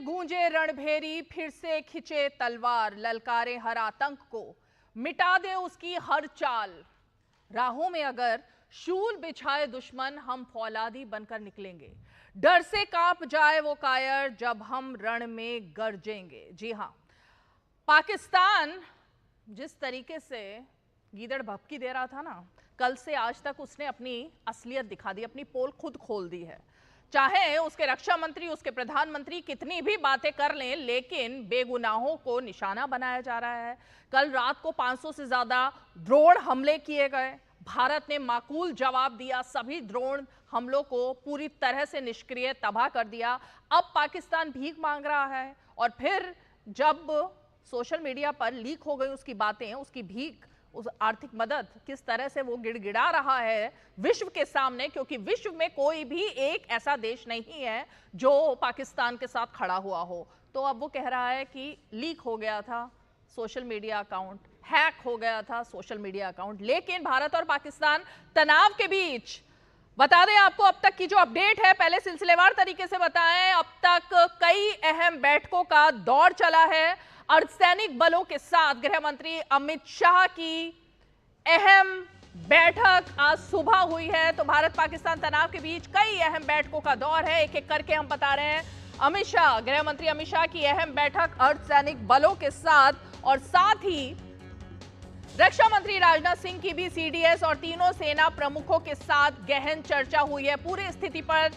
गूंजे रणभेरी, फिर से खिंचे तलवार, ललकारे हर आतंक को, मिटा दे उसकी हर चाल। राहों में अगर शूल बिछाए दुश्मन, हम फौलादी बनकर निकलेंगे। डर से कांप जाए वो कायर, जब हम रण में गरजेंगे। जी हां, पाकिस्तान जिस तरीके से गीदड़ भभकी दे रहा था ना, कल से आज तक उसने अपनी असलियत दिखा दी, अपनी पोल खुद खोल दी है। चाहे उसके रक्षा मंत्री, उसके प्रधानमंत्री कितनी भी बातें कर लें, लेकिन बेगुनाहों को निशाना बनाया जा रहा है। कल रात को 500 से ज्यादा ड्रोन हमले किए गए। भारत ने माकूल जवाब दिया, सभी ड्रोन हमलों को पूरी तरह से निष्क्रिय, तबाह कर दिया। अब पाकिस्तान भीख मांग रहा है, और फिर जब सोशल मीडिया पर लीक हो गई उसकी बातें, उसकी भीख, उस आर्थिक मदद, किस तरह से वो गिड़गिड़ा रहा है विश्व के सामने, क्योंकि विश्व में कोई भी एक ऐसा देश नहीं है जो पाकिस्तान के साथ खड़ा हुआ हो। तो अब वो कह रहा है कि लीक हो गया था सोशल मीडिया अकाउंट, हैक हो गया था सोशल मीडिया अकाउंट। लेकिन भारत और पाकिस्तान तनाव के बीच, बता दें आपको अब तक की जो अपडेट है, पहले सिलसिलेवार तरीके से बताएं। अब तक कई अहम बैठकों का दौर चला है। अर्धसैनिक बलों के साथ गृह मंत्री अमित शाह की अहम बैठक आज सुबह हुई है। तो भारत पाकिस्तान तनाव के बीच कई अहम बैठकों का दौर है, एक एक करके हम बता रहे हैं। अमित शाह, गृह मंत्री अमित शाह की अहम बैठक अर्धसैनिक बलों के साथ, और साथ ही रक्षा मंत्री राजनाथ सिंह की भी सीडीएस और तीनों सेना प्रमुखों के साथ गहन चर्चा हुई है। पूरी स्थिति पर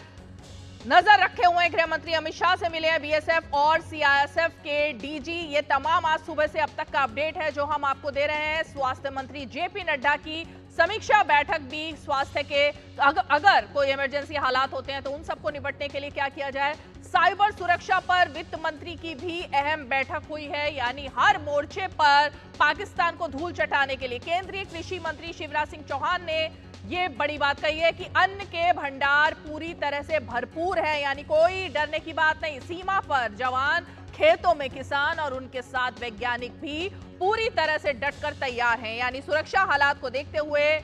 नजर रखे हुए गृह मंत्री अमित शाह से मिले हैं बीएसएफ और सीआईएसएफ के डीजी। ये तमाम आज सुबह से अब तक का अपडेट है जो हम आपको दे रहे हैं। स्वास्थ्य मंत्री जेपी नड्डा की समीक्षा बैठक भी, स्वास्थ्य के अगर कोई इमरजेंसी हालात होते हैं तो उन सबको निपटने के लिए क्या किया जाए। साइबर सुरक्षा पर वित्त मंत्री की भी अहम बैठक हुई है, यानी हर मोर्चे पर पाकिस्तान को धूल चटाने के लिए केंद्रीय कृषि मंत्री शिवराज सिंह चौहान ने ये बड़ी बात कही है कि अन्न के भंडार पूरी तरह से भरपूर है, यानी कोई डरने की बात नहीं। सीमा पर जवान, खेतों में किसान और उनके साथ वैज्ञानिक भी पूरी तरह से डटकर तैयार हैं। यानी सुरक्षा हालात को देखते हुए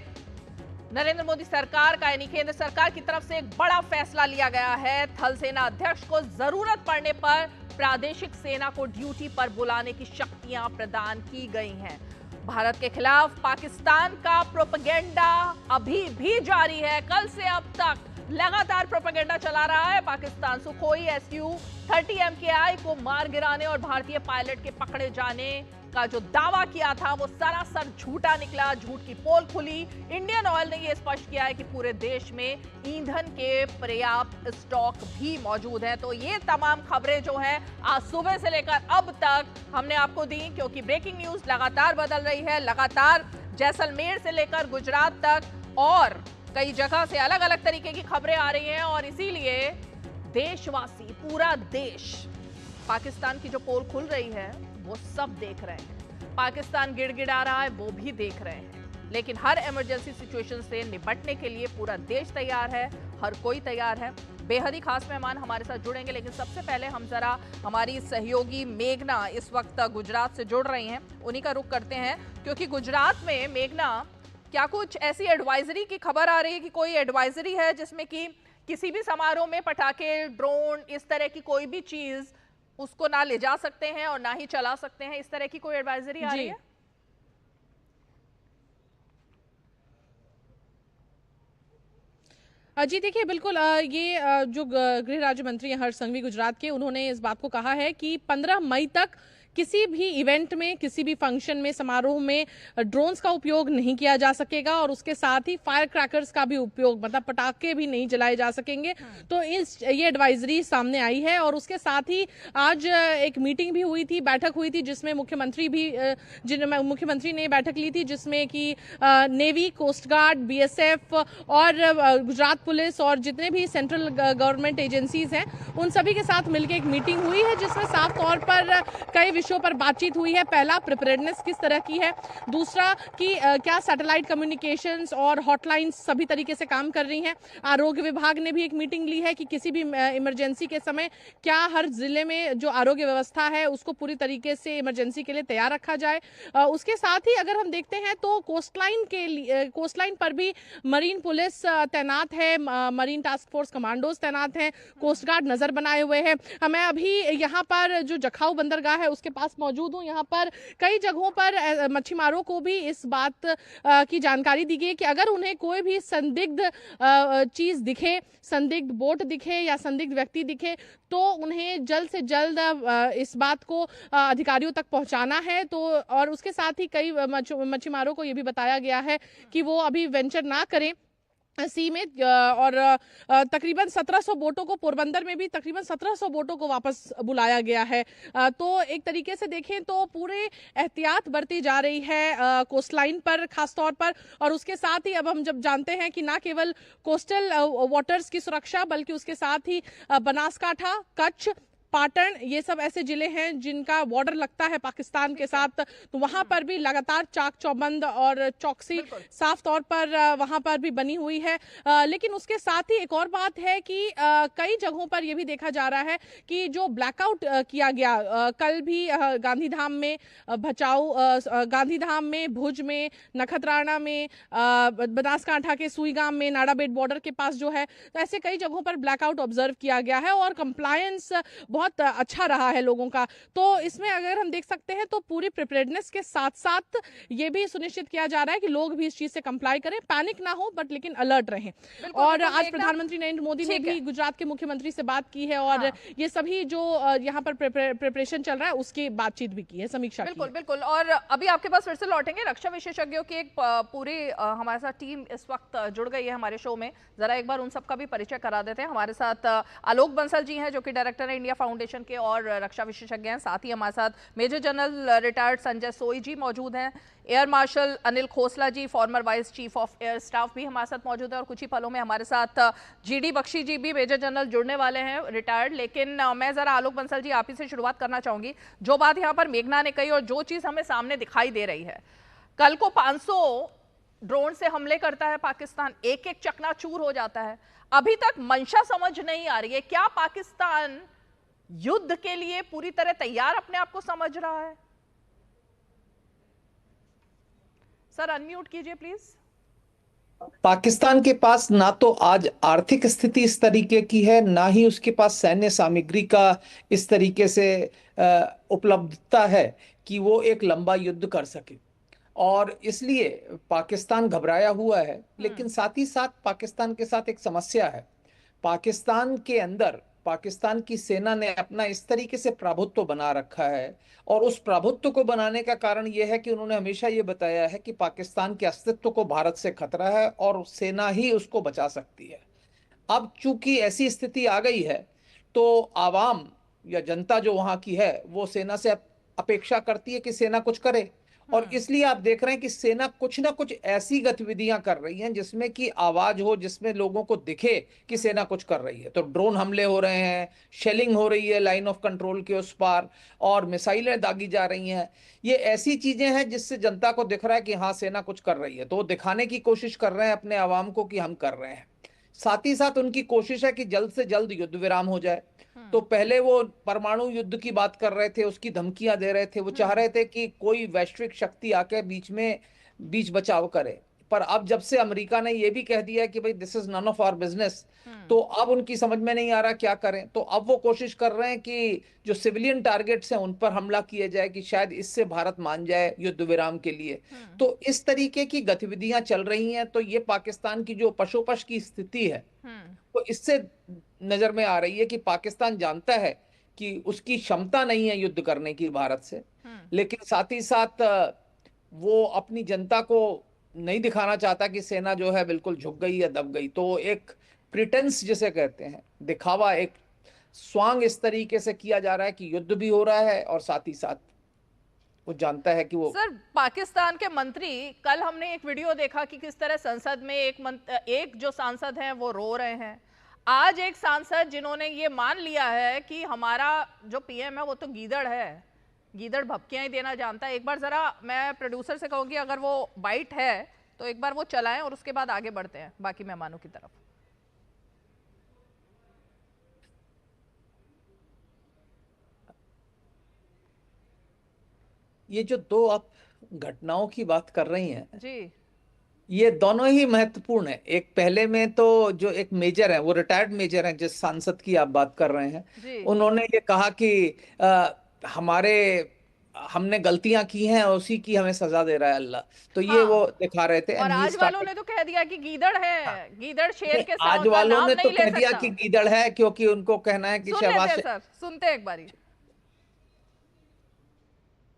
नरेंद्र मोदी सरकार का, यानी केंद्र सरकार की तरफ से एक बड़ा फैसला लिया गया है। थल सेना अध्यक्ष को जरूरत पड़ने पर प्रादेशिक सेना को ड्यूटी पर बुलाने की शक्तियां प्रदान की गई हैं। भारत के खिलाफ पाकिस्तान का प्रोपेगेंडा अभी भी जारी है। कल से अब तक लगातार प्रोपेगेंडा चला रहा है पाकिस्तान। सुखोई Su-30 MKI को मार गिराने और भारतीय पायलट के पकड़े जाने का जो दावा किया था वो सरासर झूठा निकला, झूठ की पोल खुली। इंडियन ऑयल ने यह स्पष्ट किया है कि पूरे देश में ईंधन के पर्याप्त स्टॉक भी मौजूद है। तो ये तमाम खबरें जो हैं आज सुबह से लेकर अब तक हमने आपको दी, क्योंकि ब्रेकिंग न्यूज लगातार बदल रही है। लगातार जैसलमेर से लेकर गुजरात तक और कई जगह से अलग अलग तरीके की खबरें आ रही हैं, और इसीलिए देशवासी, पूरा देश पाकिस्तान की जो पोल खुल रही है वो सब देख रहे हैं। पाकिस्तान गिड़गिड़ा रहा है वो भी देख रहे हैं, लेकिन हर इमरजेंसी सिचुएशन से निपटने के लिए पूरा देश तैयार है, हर कोई तैयार है। बेहद ही खास मेहमान हमारे साथ जुड़ेंगे, लेकिन सबसे पहले हम जरा हमारी सहयोगी मेघना इस वक्त गुजरात से जुड़ रही हैं, उन्हीं का रुख करते हैं। क्योंकि गुजरात में मेघना, क्या कुछ ऐसी एडवाइजरी की खबर आ रही है कि कोई एडवाइजरी है जिसमें कि किसी भी समारोह में पटाखे, ड्रोन, इस तरह की कोई भी चीज उसको ना ले जा सकते हैं और ना ही चला सकते हैं, इस तरह की कोई एडवाइजरी आ रही है? जी देखिए, बिल्कुल ये जो गृह राज्य मंत्री हैं हर्ष संघवी गुजरात के, उन्होंने इस बात को कहा है कि 15 मई तक किसी भी इवेंट में, किसी भी फंक्शन में, समारोह में ड्रोन्स का उपयोग नहीं किया जा सकेगा, और उसके साथ ही फायर क्रैकर्स का भी उपयोग, मतलब पटाखे भी नहीं जलाए जा सकेंगे। तो ये एडवाइजरी सामने आई है। और उसके साथ ही आज एक मीटिंग भी हुई थी, बैठक हुई थी, जिसमें मुख्यमंत्री ने बैठक ली थी, जिसमें कि नेवी, कोस्ट गार्ड, बीएसएफ और गुजरात पुलिस और जितने भी सेंट्रल गवर्नमेंट एजेंसीज हैं उन सभी के साथ मिलकर एक मीटिंग हुई है, जिसमें साफ तौर पर कई विषयों पर बातचीत हुई है। पहला, प्रिपेयर्डनेस किस तरह की है, दूसरा कि क्या सैटेलाइट कम्युनिकेशंस और हॉटलाइंस सभी तरीके से काम कर रही हैं। आरोग्य विभाग ने भी एक मीटिंग ली है कि किसी भी इमरजेंसी के समय क्या हर जिले में जो आरोग्य व्यवस्था है उसको पूरी तरीके से इमरजेंसी के लिए तैयार रखा जाए। उसके साथ ही अगर हम देखते हैं तो कोस्टलाइन पर भी मरीन पुलिस तैनात है, मरीन टास्क फोर्स कमांडोज तैनात हैं, कोस्ट गार्ड नजर बनाए हुए हैं। मैं अभी यहाँ पर जो जखाऊ बंदरगाह है उसके पास मौजूद हूँ। यहाँ पर कई जगहों पर मच्छीमारों को भी इस बात की जानकारी दी गई कि अगर उन्हें कोई भी संदिग्ध चीज दिखे, संदिग्ध बोट दिखे या संदिग्ध व्यक्ति दिखे, तो उन्हें जल्द से जल्द इस बात को अधिकारियों तक पहुंचाना है। तो और उसके साथ ही कई मच्छीमारों को ये भी बताया गया है कि वो अभी वेंचर ना करें सी में। और तकरीबन 1700 बोटों को, पोरबंदर में भी तकरीबन 1700 बोटों को वापस बुलाया गया है। तो एक तरीके से देखें तो पूरे एहतियात बरती जा रही है कोस्ट लाइन पर खास तौर पर। और उसके साथ ही अब हम जब जानते हैं कि ना केवल कोस्टल वाटर्स की सुरक्षा बल्कि उसके साथ ही बनासकांठा, कच्छ, पाटन, ये सब ऐसे जिले हैं जिनका बॉर्डर लगता है पाकिस्तान के साथ, तो वहां पर भी लगातार चाक चौबंद और चौकसी साफ तौर पर वहां पर भी बनी हुई है। लेकिन उसके साथ ही एक और बात है कि कई जगहों पर यह भी देखा जा रहा है कि जो ब्लैकआउट किया गया, कल भी गांधीधाम में, भचाऊ, गांधीधाम में, भुज में, नखत्राणा में, बनासकांठा के सुईगाम में, नाड़ाबेट बॉर्डर के पास जो है, तो ऐसे कई जगहों पर ब्लैकआउट ऑब्जर्व किया गया है और कंप्लायंस बहुत अच्छा रहा है लोगों का। तो इसमें अगर हम देख सकते हैं तो पूरी प्रिपेयर्डनेस के साथ साथ ये भी सुनिश्चित किया जा रहा है कि लोग भी इस चीज से कंप्लाई करें, पैनिक ना हो, बट लेकिन अलर्ट रहें। और आज प्रधानमंत्री नरेंद्र मोदी ने भी गुजरात के मुख्यमंत्री से बात की है और ये सभी जो यहाँ पर प्रिपरेशन चल रहा है उसकी बातचीत भी की है, समीक्षा की है। बिल्कुल। और अभी आपके पास फिर से लौटेंगे, रक्षा विशेषज्ञों की एक पूरी हमारे साथ टीम इस वक्त जुड़ गई है हमारे शो में। जरा एक बार उन सबका भी परिचय करा देते हैं। हमारे साथ आलोक बंसल जी हैं जो कि डायरेक्टर है इंडिया फाउंडेशन के और रक्षा विशेषज्ञ हैं। साथ ही हमारे साथ मेजर जनरल रिटायर्ड संजय सोई जी मौजूद हैं। Air marshal Anil Khosla ji, former vice chief of air staff, भी हमारे साथ मौजूद है। और कुछ ही पलों में हमारे साथ जीडी बख्शी जी भी मेजर जनरल जुड़ने वाले हैं, रिटायर्ड। लेकिन मैं जरा आलोक बंसल जी आप ही से शुरुआत करना चाहूंगी। जो बात यहाँ पर मेघना ने कही और जो चीज हमें सामने दिखाई दे रही है, कल को 500 ड्रोन से हमले करता है पाकिस्तान, एक एक चकनाचूर हो जाता है। अभी तक मंशा समझ नहीं आ रही है, क्या पाकिस्तान युद्ध के लिए पूरी तरह तैयार अपने आप को समझ रहा है? सर अनम्यूट कीजिए प्लीज। पाकिस्तान के पास ना तो आज आर्थिक स्थिति इस तरीके की है, ना ही उसके पास सैन्य सामग्री का इस तरीके से उपलब्धता है कि वो एक लंबा युद्ध कर सके। और इसलिए पाकिस्तान घबराया हुआ है। लेकिन साथ ही साथ पाकिस्तान के साथ एक समस्या है। पाकिस्तान के अंदर पाकिस्तान की सेना ने अपना इस तरीके से प्रभुत्व बना रखा है और उस प्रभुत्व को बनाने का कारण यह है कि उन्होंने हमेशा ये बताया है कि पाकिस्तान के अस्तित्व को भारत से खतरा है और सेना ही उसको बचा सकती है। अब चूंकि ऐसी स्थिति आ गई है तो आवाम या जनता जो वहां की है वो सेना से अपेक्षा करती है कि सेना कुछ करे। और इसलिए आप देख रहे हैं कि सेना कुछ ना कुछ ऐसी गतिविधियां कर रही हैं जिसमें कि आवाज हो, जिसमें लोगों को दिखे कि सेना कुछ कर रही है। तो ड्रोन हमले हो रहे हैं, शेलिंग हो रही है लाइन ऑफ कंट्रोल के उस पार, और मिसाइलें दागी जा रही हैं। ये ऐसी चीजें हैं जिससे जनता को दिख रहा है कि हाँ सेना कुछ कर रही है, तो वो दिखाने की कोशिश कर रहे हैं अपने आवाम को कि हम कर रहे हैं। साथ ही साथ उनकी कोशिश है कि जल्द से जल्द युद्ध विराम हो जाए। तो पहले वो परमाणु युद्ध की बात कर रहे थे, उसकी धमकियां दे रहे थे, वो चाह रहे थे कि कोई वैश्विक शक्ति आके बीच बचाव करे। पर अब जब से अमेरिका ने ये भी कह दिया कि भाई this is none of our business, तो अब उनकी समझ में नहीं आ रहा क्या करें। तो अब वो कोशिश कर रहे हैं कि जो सिविलियन टारगेट्स हैं उन पर हमला किया जाए कि शायद इससे भारत मान जाए युद्ध विराम के लिए। तो इस तरीके की गतिविधियां चल रही हैं। तो ये पाकिस्तान की जो पशोपश की स्थिति है तो इससे नजर में आ रही है कि पाकिस्तान जानता है कि उसकी क्षमता नहीं है युद्ध करने की भारत से, लेकिन साथ ही साथ वो अपनी जनता को नहीं दिखाना चाहता कि सेना जो है बिल्कुल झुक गई या दब गई। तो एक प्रिटेंस जिसे कहते हैं, दिखावा, एक स्वांग इस तरीके से किया जा रहा है कि युद्ध भी हो रहा है और साथ ही साथ वो जानता है कि वो। सर पाकिस्तान के मंत्री, कल हमने एक वीडियो देखा कि किस तरह संसद में एक जो सांसद हैं वो रो रहे हैं। आज एक सांसद जिन्होंने ये मान लिया है कि हमारा जो पीएम है वो तो गीदड़ है, गीदड़ भपकियां ही देना जानता है। एक बार जरा मैं प्रोड्यूसर से कहूंगी अगर वो बाइट है तो एक बार वो चलाएं और उसके बाद आगे बढ़ते हैं बाकी मेहमानों की तरफ। ये जो दो आप घटनाओं की बात कर रही हैं जी ये दोनों ही महत्वपूर्ण है। एक पहले में तो जो एक मेजर है, वो रिटायर्ड मेजर हैं जिस सांसद की आप बात कर रहे हैं, जी उन्होंने ये कहा कि हमारे हमने गलतियां की हैं और उसी की हमें सजा दे रहा है अल्लाह। तो ये वो हाँ, दिखा रहे थे और एंड ही आज वालों स्टार्टेड। ने तो कह दिया कि गीदड़ है, गीदड़ शेर के आज का वालों नाम ने तो नहीं ले कह दिया सकता। कि गीदड़ है क्योंकि उनको कहना है कि सुन लेते शहबाज हैं सर, सुनते हैं एक बारी।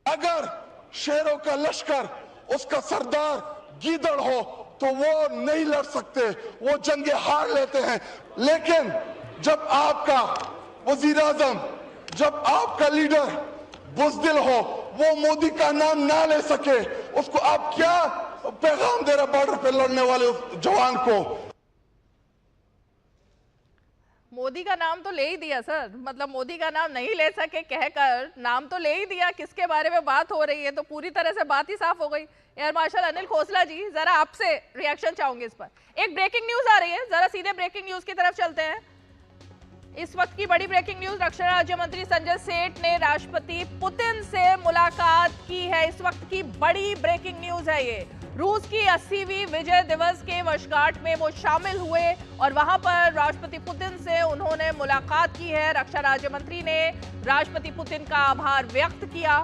अगर शेरों का लश्कर उसका सरदार गीदड़ हो तो वो नहीं लड़ सकते, वो जंगे हार लेते हैं। लेकिन जब आपका वजीर आजम, जब आपका लीडर बुज़दिल हो, वो मोदी का नाम ना ले सके, उसको आप क्या पैगाम दे रहे बॉर्डर पे लड़ने वाले उस जवान को? मोदी का नाम तो ले ही दिया सर, मतलब मोदी का नाम नहीं ले सके कहकर नाम तो ले ही दिया। किसके बारे में बात हो रही है तो पूरी तरह से बात ही साफ हो गई। एयर मार्शल अनिल खोसला जी, जरा आपसे रिएक्शन चाहूंगी इस पर। एक ब्रेकिंग न्यूज आ रही है, जरा सीधे ब्रेकिंग न्यूज की तरफ चलते हैं। इस वक्त की बड़ी ब्रेकिंग न्यूज, रक्षा राज्य मंत्री संजय सेठ ने राष्ट्रपति पुतिन से मुलाकात की है। इस वक्त की बड़ी ब्रेकिंग न्यूज है ये। रूस की 80वीं विजय दिवस के वर्षगांठ में वो शामिल हुए और वहां पर राष्ट्रपति पुतिन से उन्होंने मुलाकात की है। रक्षा राज्य मंत्री ने राष्ट्रपति पुतिन का आभार व्यक्त किया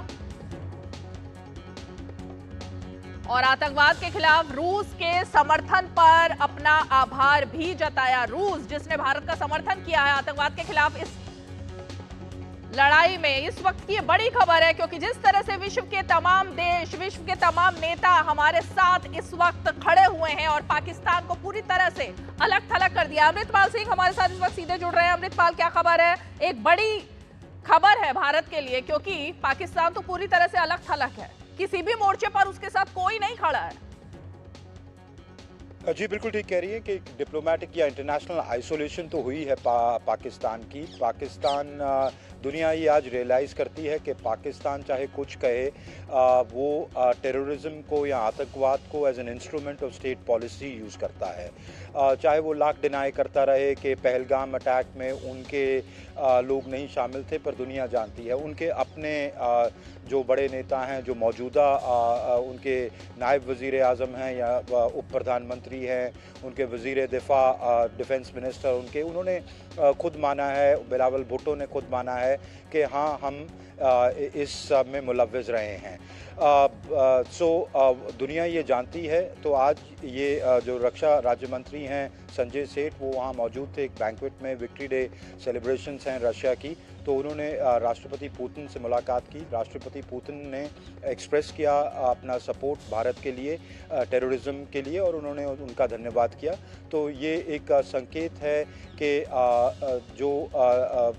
और आतंकवाद के खिलाफ रूस के समर्थन पर अपना आभार भी जताया। रूस जिसने भारत का समर्थन किया है आतंकवाद के खिलाफ इस लड़ाई में। इस वक्त की बड़ी खबर है क्योंकि जिस तरह से विश्व के तमाम देश, विश्व के तमाम नेता हमारे साथ इस वक्त खड़े हुए हैं और पाकिस्तान को पूरी तरह से अलग थलग कर दिया। अमृतपाल सिंह हमारे साथ इस वक्त सीधे जुड़ रहे हैं। अमृतपाल, क्या खबर है? एक बड़ी खबर है भारत के लिए क्योंकि पाकिस्तान तो पूरी तरह से अलग थलग है, किसी भी मोर्चे पर उसके साथ कोई नहीं खड़ा है। जी बिल्कुल ठीक कह रही है कि डिप्लोमेटिक या इंटरनेशनल आइसोलेशन तो हुई है पाकिस्तान की। पाकिस्तान दुनिया ये आज रियलाइज़ करती है कि पाकिस्तान चाहे कुछ कहे, वो टेररिज्म को या आतंकवाद को as an instrument of state policy use करता है। चाहे वो लाख डिनाई करता रहे कि पहलगाम अटैक में उनके लोग नहीं शामिल थे, पर दुनिया जानती है उनके अपने जो बड़े नेता हैं, जो मौजूदा उनके नायब वज़ीर आज़म हैं या उप प्रधानमंत्री हैं, उनके वज़ीर दिफा, डिफेंस मिनिस्टर, उन्होंने खुद माना है, बिलावल भुट्टो ने खुद माना है कि हाँ हम इस में मुलव्वज़ रहे हैं। दुनिया ये जानती है। तो आज ये जो रक्षा राज्य मंत्री हैं संजय सेठ, वो वहाँ मौजूद थे एक बैंक्वेट में, विक्ट्री डे सेलिब्रेशंस हैं रशिया की। तो उन्होंने राष्ट्रपति पुतिन से मुलाकात की। राष्ट्रपति पुतिन ने एक्सप्रेस किया अपना सपोर्ट भारत के लिए, टेररिज्म के लिए, और उन्होंने उनका धन्यवाद किया। तो ये एक संकेत है कि जो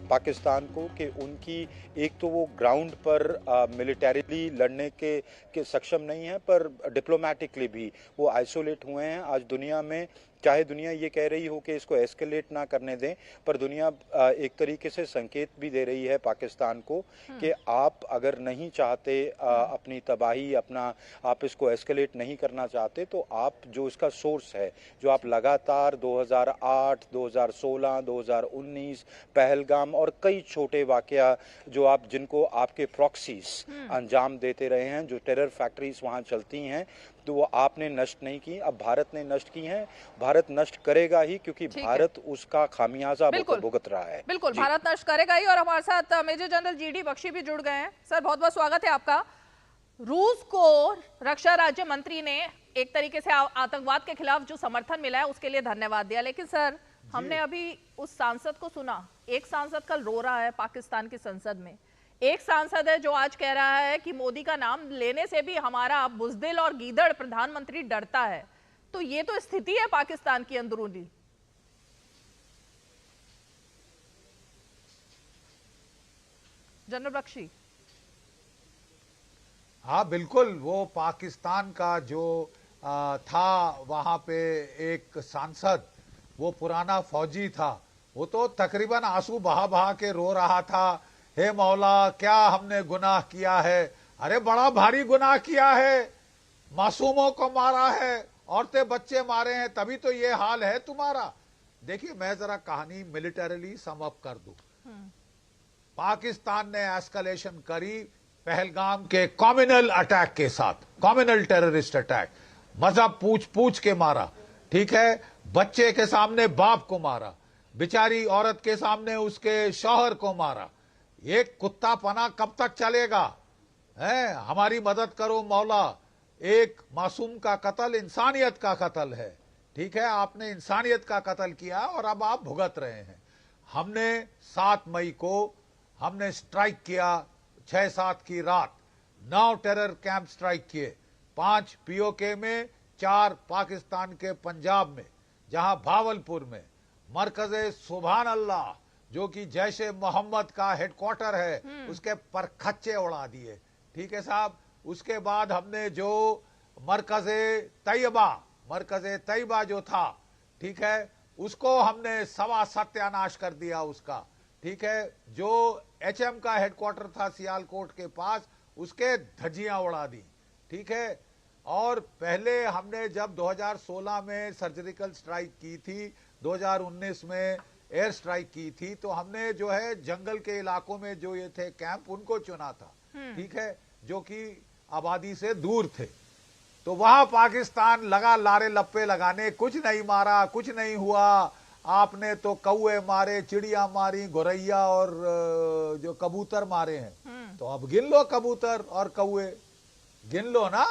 पाकिस्तान को कि उनकी एक तो वो ग्राउंड पर मिलिटरीली लड़ने के सक्षम नहीं है, पर डिप्लोमेटिकली भी वो आइसोलेट हुए हैं। आज दुनिया में चाहे दुनिया ये कह रही हो कि इसको एस्केलेट ना करने दें, पर दुनिया एक तरीके से संकेत भी दे रही है पाकिस्तान को कि आप अगर नहीं चाहते अपनी तबाही, आप इसको एस्केलेट नहीं करना चाहते, तो आप जो इसका सोर्स है, जो आप लगातार 2008, 2016, 2019 पहलगाम और कई छोटे वाकया जो आप जिनको आपके प्रॉक्सीज अंजाम देते रहे हैं, जो टेरर फैक्ट्रीज वहाँ चलती हैं, तो वो आपने नष्ट नहीं की, अब भारत ने नष्ट की हैं। भारत नष्ट करेगा ही क्योंकि भारत उसका खामियाजा भुगत रहा है। बिल्कुल, भारत नष्ट करेगा ही। और हमारे साथ मेजर जनरल जीडी बख्शी भी जुड़ गए हैं। सर, बहुत बहुत स्वागत है आपका। रूस को रक्षा राज्य मंत्री ने एक तरीके से आतंकवाद के खिलाफ जो समर्थन मिला है उसके लिए धन्यवाद दिया, लेकिन सर हमने अभी उस सांसद को सुना, एक सांसद कल रो रहा है पाकिस्तान की संसद में, एक सांसद है जो आज कह रहा है कि मोदी का नाम लेने से भी हमारा बुज़दिल और गीदड़ प्रधानमंत्री डरता है। तो ये तो स्थिति है पाकिस्तान की अंदरूनी। जनरल बख्शी। हाँ बिल्कुल, वो पाकिस्तान का जो था वहां पे एक सांसद, वो पुराना फौजी था, वो तो तकरीबन आंसू बहा बहा के रो रहा था। हे मौला क्या हमने गुनाह किया है। अरे बड़ा भारी गुनाह किया है, मासूमों को मारा है, औरतें बच्चे मारे हैं, तभी तो ये हाल है तुम्हारा। देखिए मैं जरा कहानी मिलिटरीली सम अप कर दूं। पाकिस्तान ने एस्केलेशन करी पहलगाम के कॉम्युनल अटैक के साथ, कॉम्युनल टेररिस्ट अटैक। मजहब पूछ पूछ के मारा, ठीक है, बच्चे के सामने बाप को मारा, बेचारी औरत के सामने उसके शौहर को मारा। ये कुत्तापना कब तक चलेगा? है, हमारी मदद करो मौला। एक मासूम का कत्ल इंसानियत का कत्ल है, ठीक है, आपने इंसानियत का कत्ल किया और अब आप भुगत रहे हैं। हमने 7 मई को हमने स्ट्राइक किया, 6-7 की रात 9 टेरर कैंप स्ट्राइक किए, 5 पीओके में, 4 पाकिस्तान के पंजाब में, जहां भावलपुर में मरकज़े सुभान अल्लाह जो कि जैशे मोहम्मद का हेडक्वार्टर है, उसके परखच्चे उड़ा दिए, ठीक है साहब। उसके बाद हमने जो मरकज़े तैयबा जो था, ठीक है, उसको हमने सत्यानाश कर दिया उसका, ठीक है। जो एचएम का हेडक्वार्टर था सियालकोट के पास, उसके धज्जियां उड़ा दी, ठीक है। और पहले हमने जब 2016 में सर्जिकल स्ट्राइक की थी, 2019 में एयर स्ट्राइक की थी, तो हमने जो है जंगल के इलाकों में जो ये थे कैंप, उनको चुना था, ठीक है, जो कि आबादी से दूर थे। तो वहां पाकिस्तान लगा लारे लप्पे लगाने, कुछ नहीं मारा, कुछ नहीं हुआ, आपने तो कौए मारे, चिड़िया मारी, गोरैया और जो कबूतर मारे हैं। तो अब गिन लो कबूतर और कौए, गिन लो ना।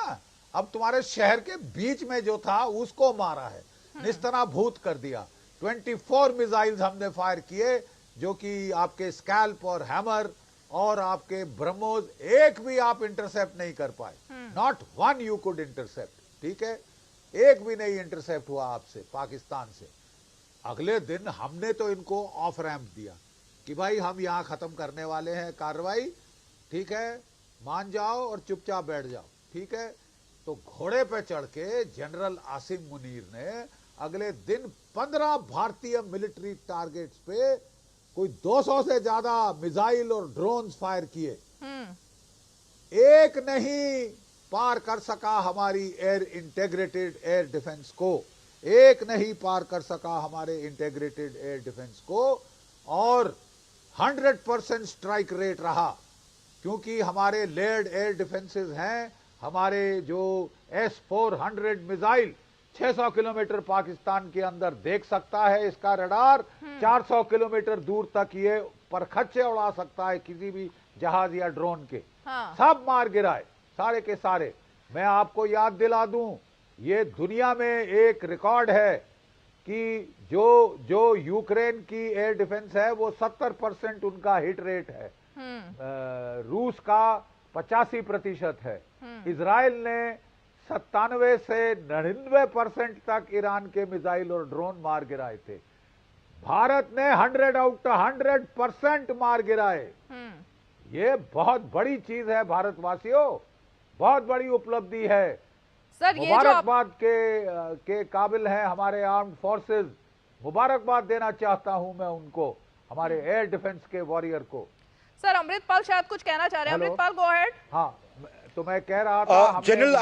अब तुम्हारे शहर के बीच में जो था उसको मारा है, निस्तनाभूत कर दिया। 24 मिसाइल्स हमने फायर किए, जो कि आपके स्कैल्प और हैमर और आपके ब्रह्मोस, एक भी आप इंटरसेप्ट नहीं कर पाए। Not one you could intercept, ठीक है, एक भी नहीं इंटरसेप्ट हुआ आपसे, पाकिस्तान से। अगले दिन हमने तो इनको ऑफ रैंप दिया कि भाई हम यहां खत्म करने वाले हैं कार्रवाई, ठीक है, मान जाओ और चुपचाप बैठ जाओ, ठीक है। तो घोड़े पे चढ़ के जनरल आसिम मुनीर ने अगले दिन 15 भारतीय मिलिट्री टारगेट्स पे कोई 200 से ज्यादा मिसाइल और ड्रोन्स फायर किए। एक नहीं पार कर सका हमारी एयर इंटेग्रेटेड एयर डिफेंस को, एक नहीं पार कर सका हमारे इंटेग्रेटेड एयर डिफेंस को। और 100% स्ट्राइक रेट रहा, क्योंकि हमारे लेयर्ड एयर डिफेंसेस हैं। हमारे जो S-400 मिसाइल 600 किलोमीटर पाकिस्तान के अंदर देख सकता है, इसका रडार 400 किलोमीटर दूर तक ये परखच्चे उड़ा सकता है किसी भी जहाज या ड्रोन के। सब मार गिराए सारे के सारे। मैं आपको याद दिला दूं, ये दुनिया में एक रिकॉर्ड है कि जो यूक्रेन की एयर डिफेंस है वो 70% उनका हिट रेट है, रूस का 85% है, इजराइल ने 97 से 99% तक ईरान के मिसाइल और ड्रोन मार गिराए थे। भारत ने 100 आउट 100% मार गिराए। ये बहुत बड़ी चीज है भारतवासियों, बहुत बड़ी उपलब्धि है। सर, मुबारकबाद के काबिल हैं हमारे आर्म्ड फोर्सेस। मुबारकबाद देना चाहता हूं मैं उनको, हमारे एयर डिफेंस के वॉरियर को। सर, अमृतपाल शायद कुछ कहना चाह रहे हैं। Amritpal, go ahead. हाँ, तो मैं कह रहा था जनरल,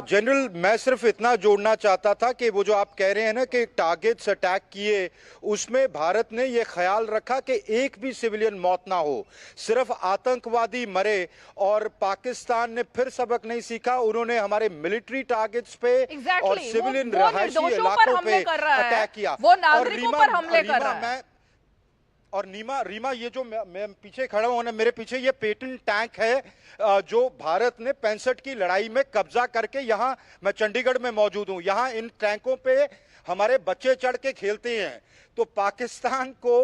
जनरल मैं सिर्फ इतना जोड़ना चाहता था कि वो जो आप कह रहे हैं ना कि टारगेट्स अटैक किए, उसमें भारत ने ये ख्याल रखा कि एक भी सिविलियन मौत ना हो, सिर्फ आतंकवादी मरे। और पाकिस्तान ने फिर सबक नहीं सीखा, उन्होंने हमारे मिलिट्री टारगेट्स पे और सिविलियन रहायशी इलाकों पे अटैक किया, वो नागरिकों पर हमले कर रहा है। और रीमा ये जो मैं पीछे खड़ा हूं ना, मेरे पीछे ये पेटेंट टैंक है जो भारत ने 65 की लड़ाई में कब्जा करके, यहाँ मैं चंडीगढ़ में मौजूद हूं, यहाँ इन टैंकों पे हमारे बच्चे चढ़ के खेलते हैं। तो पाकिस्तान को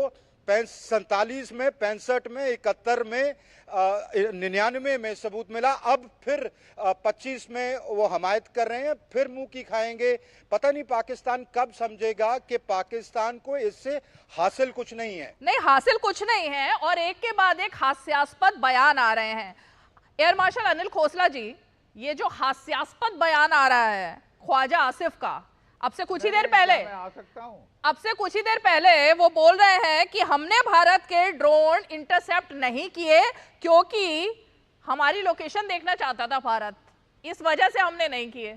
47 में, 65 में, 71 में, 99 में सबूत मिला, अब फिर 25 में वो हमायत कर रहे हैं, फिर मुंह की खाएंगे। पता नहीं पाकिस्तान कब समझेगा कि पाकिस्तान को इससे हासिल कुछ नहीं है। नहीं, हासिल कुछ नहीं है, और एक के बाद एक हास्यास्पद बयान आ रहे हैं। एयर मार्शल अनिल खोसला जी, ये जो हास्यास्पद बयान आ रहा है ख्वाजा आसिफ का, अब से कुछ ही देर पहले, मैं आ सकता हूं? अब से कुछ ही देर पहले वो बोल रहे हैं कि हमने भारत के ड्रोन इंटरसेप्ट नहीं किए क्योंकि हमारी लोकेशन देखना चाहता था भारत, इस वजह से हमने नहीं किए।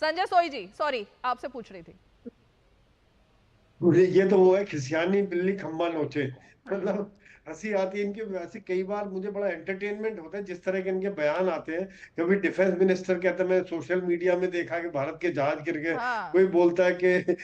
संजय सोई जी, सॉरी, आपसे पूछ रही थी। ये तो वो है खिसियानी बिल्ली खम्बा नोचे। मतलब हंसी आती है इनके, वैसे कई बार मुझे बड़ा एंटरटेनमेंट होता है जिस तरह के इनके बयान आते हैं। कभी डिफेंस मिनिस्टर कहता है, मैं सोशल मीडिया में देखा कि भारत के जहाज गिर गए, हाँ। कोई बोलता है कि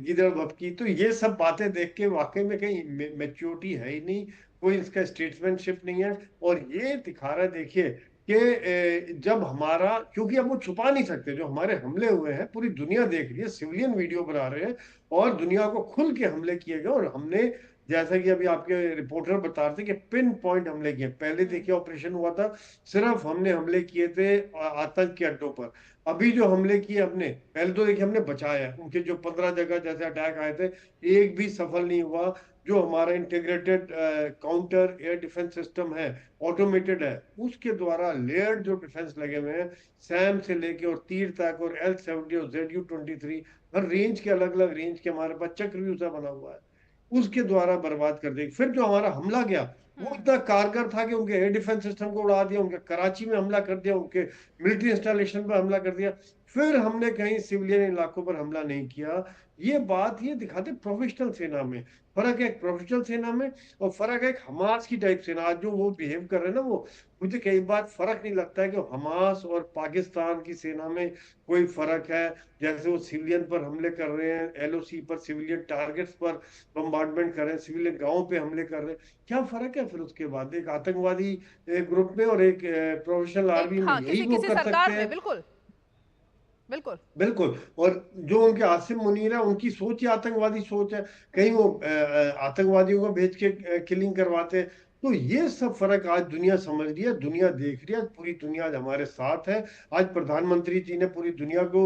गिदड़ भभकी। तो ये सब बातें देख के वाकई में कहीं मेच्योरिटी है ही नहीं, कोई इसका स्टेट्समैनशिप नहीं है। और ये दिखा रहा है, देखिए कि जब हमारा, क्योंकि अब वो छुपा नहीं सकते, जो हमारे हमले हुए हैं पूरी दुनिया देख रही है, सिविलियन वीडियो बना रहे हैं और दुनिया को खुल के हमले किए गए। और हमने, जैसा कि अभी आपके रिपोर्टर बता रहे थे, कि पिन पॉइंट हमले किए। पहले देखिए ऑपरेशन हुआ था, सिर्फ हमने हमले किए थे आतंक के अड्डों पर। अभी जो हमले किए हमने, पहले तो देखिए हमने बचाया है। उनके जो 15 जगह जैसे अटैक आए थे, एक भी सफल नहीं हुआ। जो हमारा integrated counter air defence system है, ऑटोमेटेड है, उसके द्वारा लेयर्ड जो डिफेंस लगे हुए हैं, सैम से लेके और तीर तक, और L-70 और ZU-23, हर रेंज के अलग अलग रेंज के हमारे पास चक्रव्यूह सा बना हुआ है, उसके द्वारा बर्बाद कर देगी। फिर जो हमारा हमला गया वो इतना कारगर था कि उनके एयर डिफेंस सिस्टम को उड़ा दिया, उनके कराची में हमला कर दिया, उनके मिलिट्री इंस्टॉलेशन पर हमला कर दिया। फिर हमने कहीं सिविलियन इलाकों पर हमला नहीं किया। ये बात ये दिखाते प्रोफेशनल सेना में फर्क है, एक प्रोफेशनल सेना में, और फर्क है एक हमास की टाइप सेना। आज जो वो बिहेव कर रहे हैं ना, वो मुझे कई बार फर्क नहीं लगता है कि हमास और पाकिस्तान की सेना में कोई फर्क है। जैसे वो सिविलियन पर हमले कर रहे हैं, LOC पर, सिविलियन टारगेट्स पर बम्बार्डमेंट कर रहे हैं, सिविलियन गांवों पे हमले कर रहे हैं, क्या फर्क है फिर उसके बाद एक आतंकवादी ग्रुप में और एक प्रोफेशनल आर्मी में? हाँ, यही किसी वो किसी कर सरकार सकते में, हैं। बिल्कुल बिल्कुल। बिल्कुल। और जो उनके आसिम मुनीर है, उनकी सोच ही आतंकवादी सोच है। कहीं वो आतंकवादियों को भेज के किलिंग करवाते हैं। तो ये सब फर्क आज दुनिया समझ रही है, दुनिया देख रही है, पूरी दुनिया आज हमारे साथ है। आज प्रधानमंत्री जी ने पूरी दुनिया को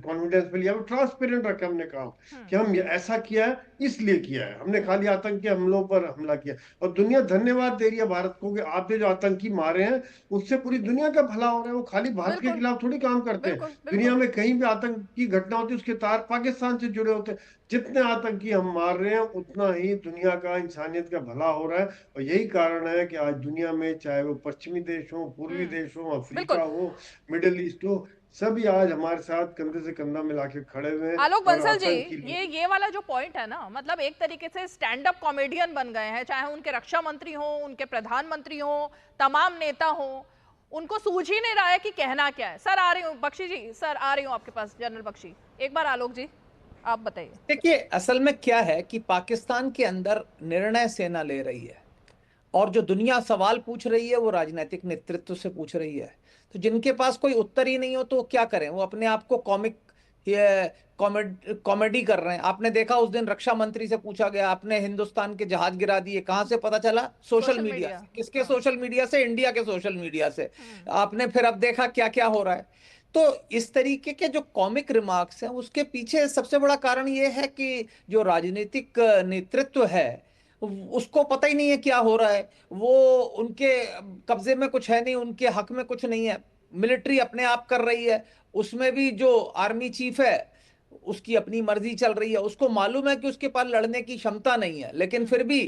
कॉन्फिडेंस में लिया, ट्रांसपेरेंट रखा हमने काम कि हम ऐसा किया है, इसलिए किया है, हमने खाली आतंकी हमलों पर हमला किया। और दुनिया धन्यवाद दे रही है भारत को कि आपने जो आतंकी मारे हैं उससे पूरी दुनिया का भला हो रहा है। वो खाली भारत के बिल्कुल खिलाफ थोड़ी काम करते हैं। बिल्कुल दुनिया बिल्कुल। में कहीं भी आतंक की घटना होती है उसके तार पाकिस्तान से जुड़े होते हैं। जितने आतंकी हम मार रहे हैं उतना ही दुनिया का, इंसानियत का भला हो रहा है। और यही कारण है कि आज दुनिया में, चाहे वो पश्चिमी देश हो, पूर्वी देश हो, बिल्कुल। अफ्रीका हो, मिडिल ईस्ट हो, सभी आज हमारे साथ कंधे से कंधा मिला के खड़े हुए हैं। आलोक और बंसल जी, आतंक की ये वाला जो पॉइंट है ना, मतलब एक तरीके से स्टैंड अप कॉमेडियन बन गए हैं, चाहे उनके रक्षा मंत्री हो, उनके प्रधानमंत्री हो, तमाम नेता हो, उनको सूझ ही नहीं रहा है कि कहना क्या है। सर आ रही हूँ, बख्शी जी, सर आ रही हूँ आपके पास, जनरल बख्शी। एक बार आलोक जी आप बताइए। देखिए, असल में क्या है कि पाकिस्तान के अंदर निर्णय सेना ले रही है और जो दुनिया सवाल पूछ रही है वो राजनीतिक नेतृत्व से पूछ रही है। तो जिनके पास कोई उत्तर ही नहीं हो तो वो क्या करें? वो अपने आप को कॉमिक कॉमेडी कर रहे हैं। आपने देखा उस दिन रक्षा मंत्री से पूछा गया, आपने हिंदुस्तान के जहाज गिरा दिए, कहां से पता चला? सोशल मीडिया से। किसके हाँ। सोशल मीडिया से? इंडिया के सोशल मीडिया से। आपने फिर अब देखा क्या क्या हो रहा है। तो इस तरीके के जो कॉमिक रिमार्क्स हैं उसके पीछे सबसे बड़ा कारण ये है कि जो राजनीतिक नेतृत्व है उसको पता ही नहीं है क्या हो रहा है। वो उनके कब्जे में कुछ है नहीं, उनके हक में कुछ नहीं है। मिलिट्री अपने आप कर रही है, उसमें भी जो आर्मी चीफ है उसकी अपनी मर्जी चल रही है। उसको मालूम है कि उसके पास लड़ने की क्षमता नहीं है, लेकिन फिर भी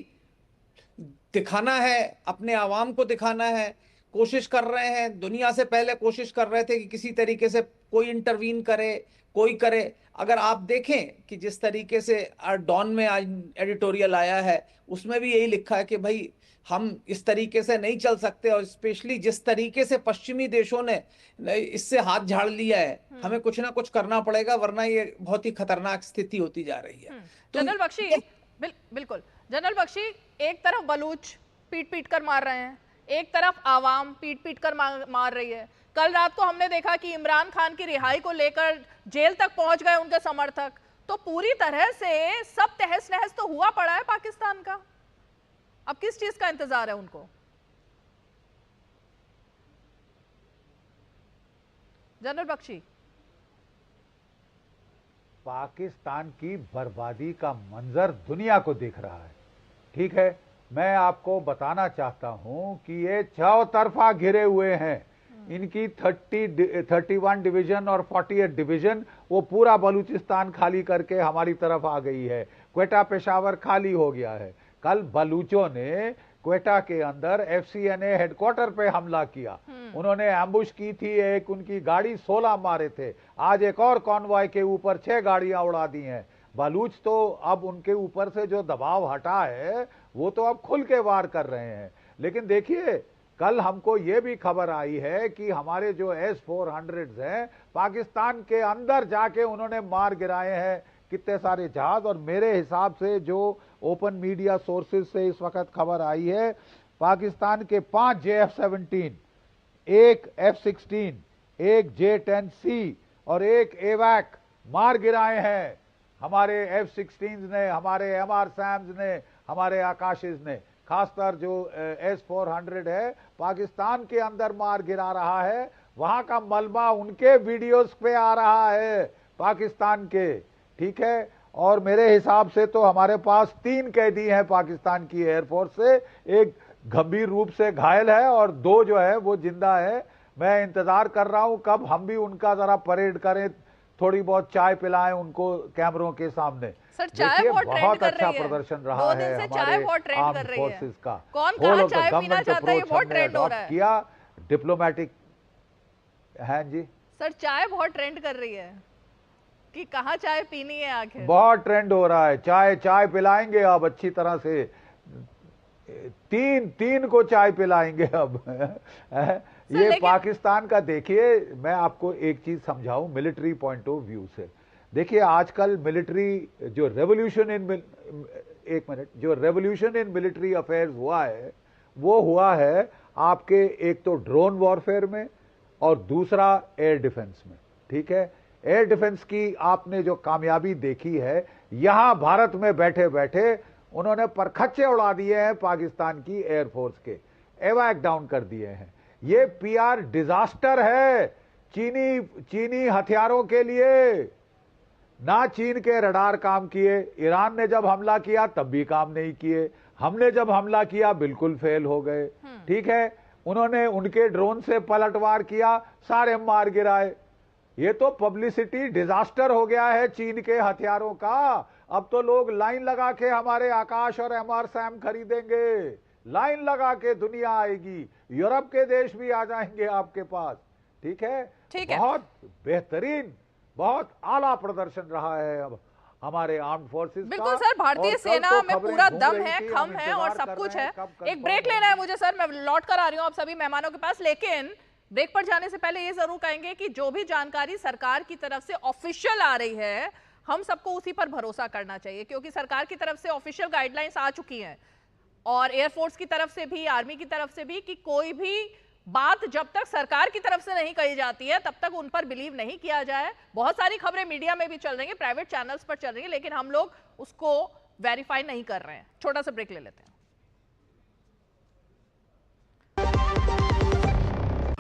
दिखाना है, अपने आवाम को दिखाना है। कोशिश कर रहे हैं, दुनिया से पहले कोशिश कर रहे थे कि किसी तरीके से कोई इंटरवीन करे, कोई करे। अगर आप देखें कि जिस तरीके से डॉन में आज एडिटोरियल आया है उसमें भी यही लिखा है कि भाई हम इस तरीके से नहीं चल सकते, और स्पेशली जिस तरीके से पश्चिमी देशों ने इससे हाथ झाड़ लिया है, हमें कुछ ना कुछ करना पड़ेगा, वरना ये बहुत ही खतरनाक स्थिति होती जा रही है। जनरल बख्शी, बिल्कुल जनरल बख्शी, एक तरफ बलूच पीट पीट कर मार रहे हैं, एक तरफ आवाम पीट पीट कर मार रही है। कल रात को हमने देखा कि इमरान खान की रिहाई को लेकर जेल तक पहुंच गए उनके समर्थक। तो पूरी तरह से सब तहस नहस तो हुआ पड़ा है पाकिस्तान का। अब किस चीज का इंतजार है उनको? जनरल बख्शी, पाकिस्तान की बर्बादी का मंजर दुनिया को दिख रहा है, ठीक है। मैं आपको बताना चाहता हूं कि ये चौतरफा घिरे हुए हैं। इनकी 31 डिवीजन और 48 डिवीजन वो पूरा बलूचिस्तान खाली करके हमारी तरफ आ गई है। क्वेटा पेशावर खाली हो गया है। कल बलूचों ने क्वेटा के अंदर FCNA हेडक्वार्टर पे हमला किया। उन्होंने एम्बुश की थी, एक उनकी गाड़ी 16 मारे थे। आज एक और कॉन्वॉय के ऊपर 6 गाड़ियां उड़ा दी हैं। बलूच तो अब उनके ऊपर से जो दबाव हटा है वो तो अब खुल के वार कर रहे हैं। लेकिन देखिए, कल हमको ये भी खबर आई है कि हमारे जो S-400s हैं पाकिस्तान के अंदर जाके उन्होंने मार गिराए हैं कितने सारे जहाज। और मेरे हिसाब से जो ओपन मीडिया सोर्सेज से इस वक्त खबर आई है, पाकिस्तान के 5 JF-17, एक F-16, एक J-10C और एक AWAC मार गिराए हैं हमारे F-16s ने, हमारे MR-SAMs ने, हमारे आकाशेस ने। खासकर जो S-400 है पाकिस्तान के अंदर मार गिरा रहा है। वहां का मलबा उनके वीडियोस पे आ रहा है पाकिस्तान के, ठीक है। और मेरे हिसाब से तो हमारे पास 3 कैदी हैं पाकिस्तान की एयरफोर्स से, एक गंभीर रूप से घायल है और 2 जो है वो जिंदा है। मैं इंतजार कर रहा हूं कब हम भी उनका जरा परेड करें, थोड़ी बहुत चाय पिलाएं उनको कैमरों के सामने। सर, चाय बहुत अच्छा प्रदर्शन रहा है हमारे आर्म्ड फोर्सेस का। कौन कहाँ चाय पीना चाहता है, ये बहुत ट्रेंड हो रहा है। किया डिप्लोमेटिक है जी। सर, चाय बहुत ट्रेंड कर रही है कि कहाँ चाय पीनी है आखिर। बहुत ट्रेंड हो रहा है। चाय पिलाएंगे अब अच्छी तरह से, तीन को चाय पिलाएंगे अब। ये पाकिस्तान का देखिए, मैं आपको एक चीज समझाऊं मिलिट्री पॉइंट ऑफ व्यू से। देखिए आजकल मिलिट्री जो रेवोल्यूशन इन मिलिट्री अफेयर्स हुआ है वो हुआ है आपके एक तो ड्रोन वॉरफेयर में और दूसरा एयर डिफेंस में, ठीक है। एयर डिफेंस की आपने जो कामयाबी देखी है, यहां भारत में बैठे बैठे उन्होंने परखच्चे उड़ा दिए हैं पाकिस्तान की एयरफोर्स के, एवैक डाउन कर दिए हैं। ये PR डिजास्टर है चीनी हथियारों के लिए। ना चीन के रडार काम किए, ईरान ने जब हमला किया तब भी काम नहीं किए, हमने जब हमला किया बिल्कुल फेल हो गए, ठीक है। उन्होंने उनके ड्रोन से पलटवार किया, सारे मार गिराए। ये तो पब्लिसिटी डिजास्टर हो गया है चीन के हथियारों का। अब तो लोग लाइन लगा के हमारे आकाश और MR-SAM खरीदेंगे, लाइन लगा के दुनिया आएगी, यूरोप के देश भी आ जाएंगे आपके पास, ठीक है। बहुत बेहतरीन, बहुत आला प्रदर्शन रहा है अब हमारे आर्म्ड फोर्सेस का। बिल्कुल सर, भारतीय सेना में पूरा दम है, खम है और सब कुछ है। एक ब्रेक लेना है मुझे सर, मैं लौट कर आ रही हूँ आप सभी मेहमानों के पास। लेकिन ब्रेक पर जाने से पहले ये जरूर कहेंगे कि जो भी जानकारी सरकार की तरफ से ऑफिशियल आ रही है, हम सबको उसी पर भरोसा करना चाहिए, क्योंकि सरकार की तरफ से ऑफिशियल गाइडलाइंस आ चुकी हैं और एयरफोर्स की तरफ से भी, आर्मी की तरफ से भी, कि कोई भी बात जब तक सरकार की तरफ से नहीं कही जाती है तब तक उन पर बिलीव नहीं किया जाए। बहुत सारी खबरें मीडिया में भी चल रही हैं, प्राइवेट चैनल्स पर चल रही हैं, लेकिन हम लोग उसको वेरीफाई नहीं कर रहे हैं। छोटा सा ब्रेक ले लेते हैं।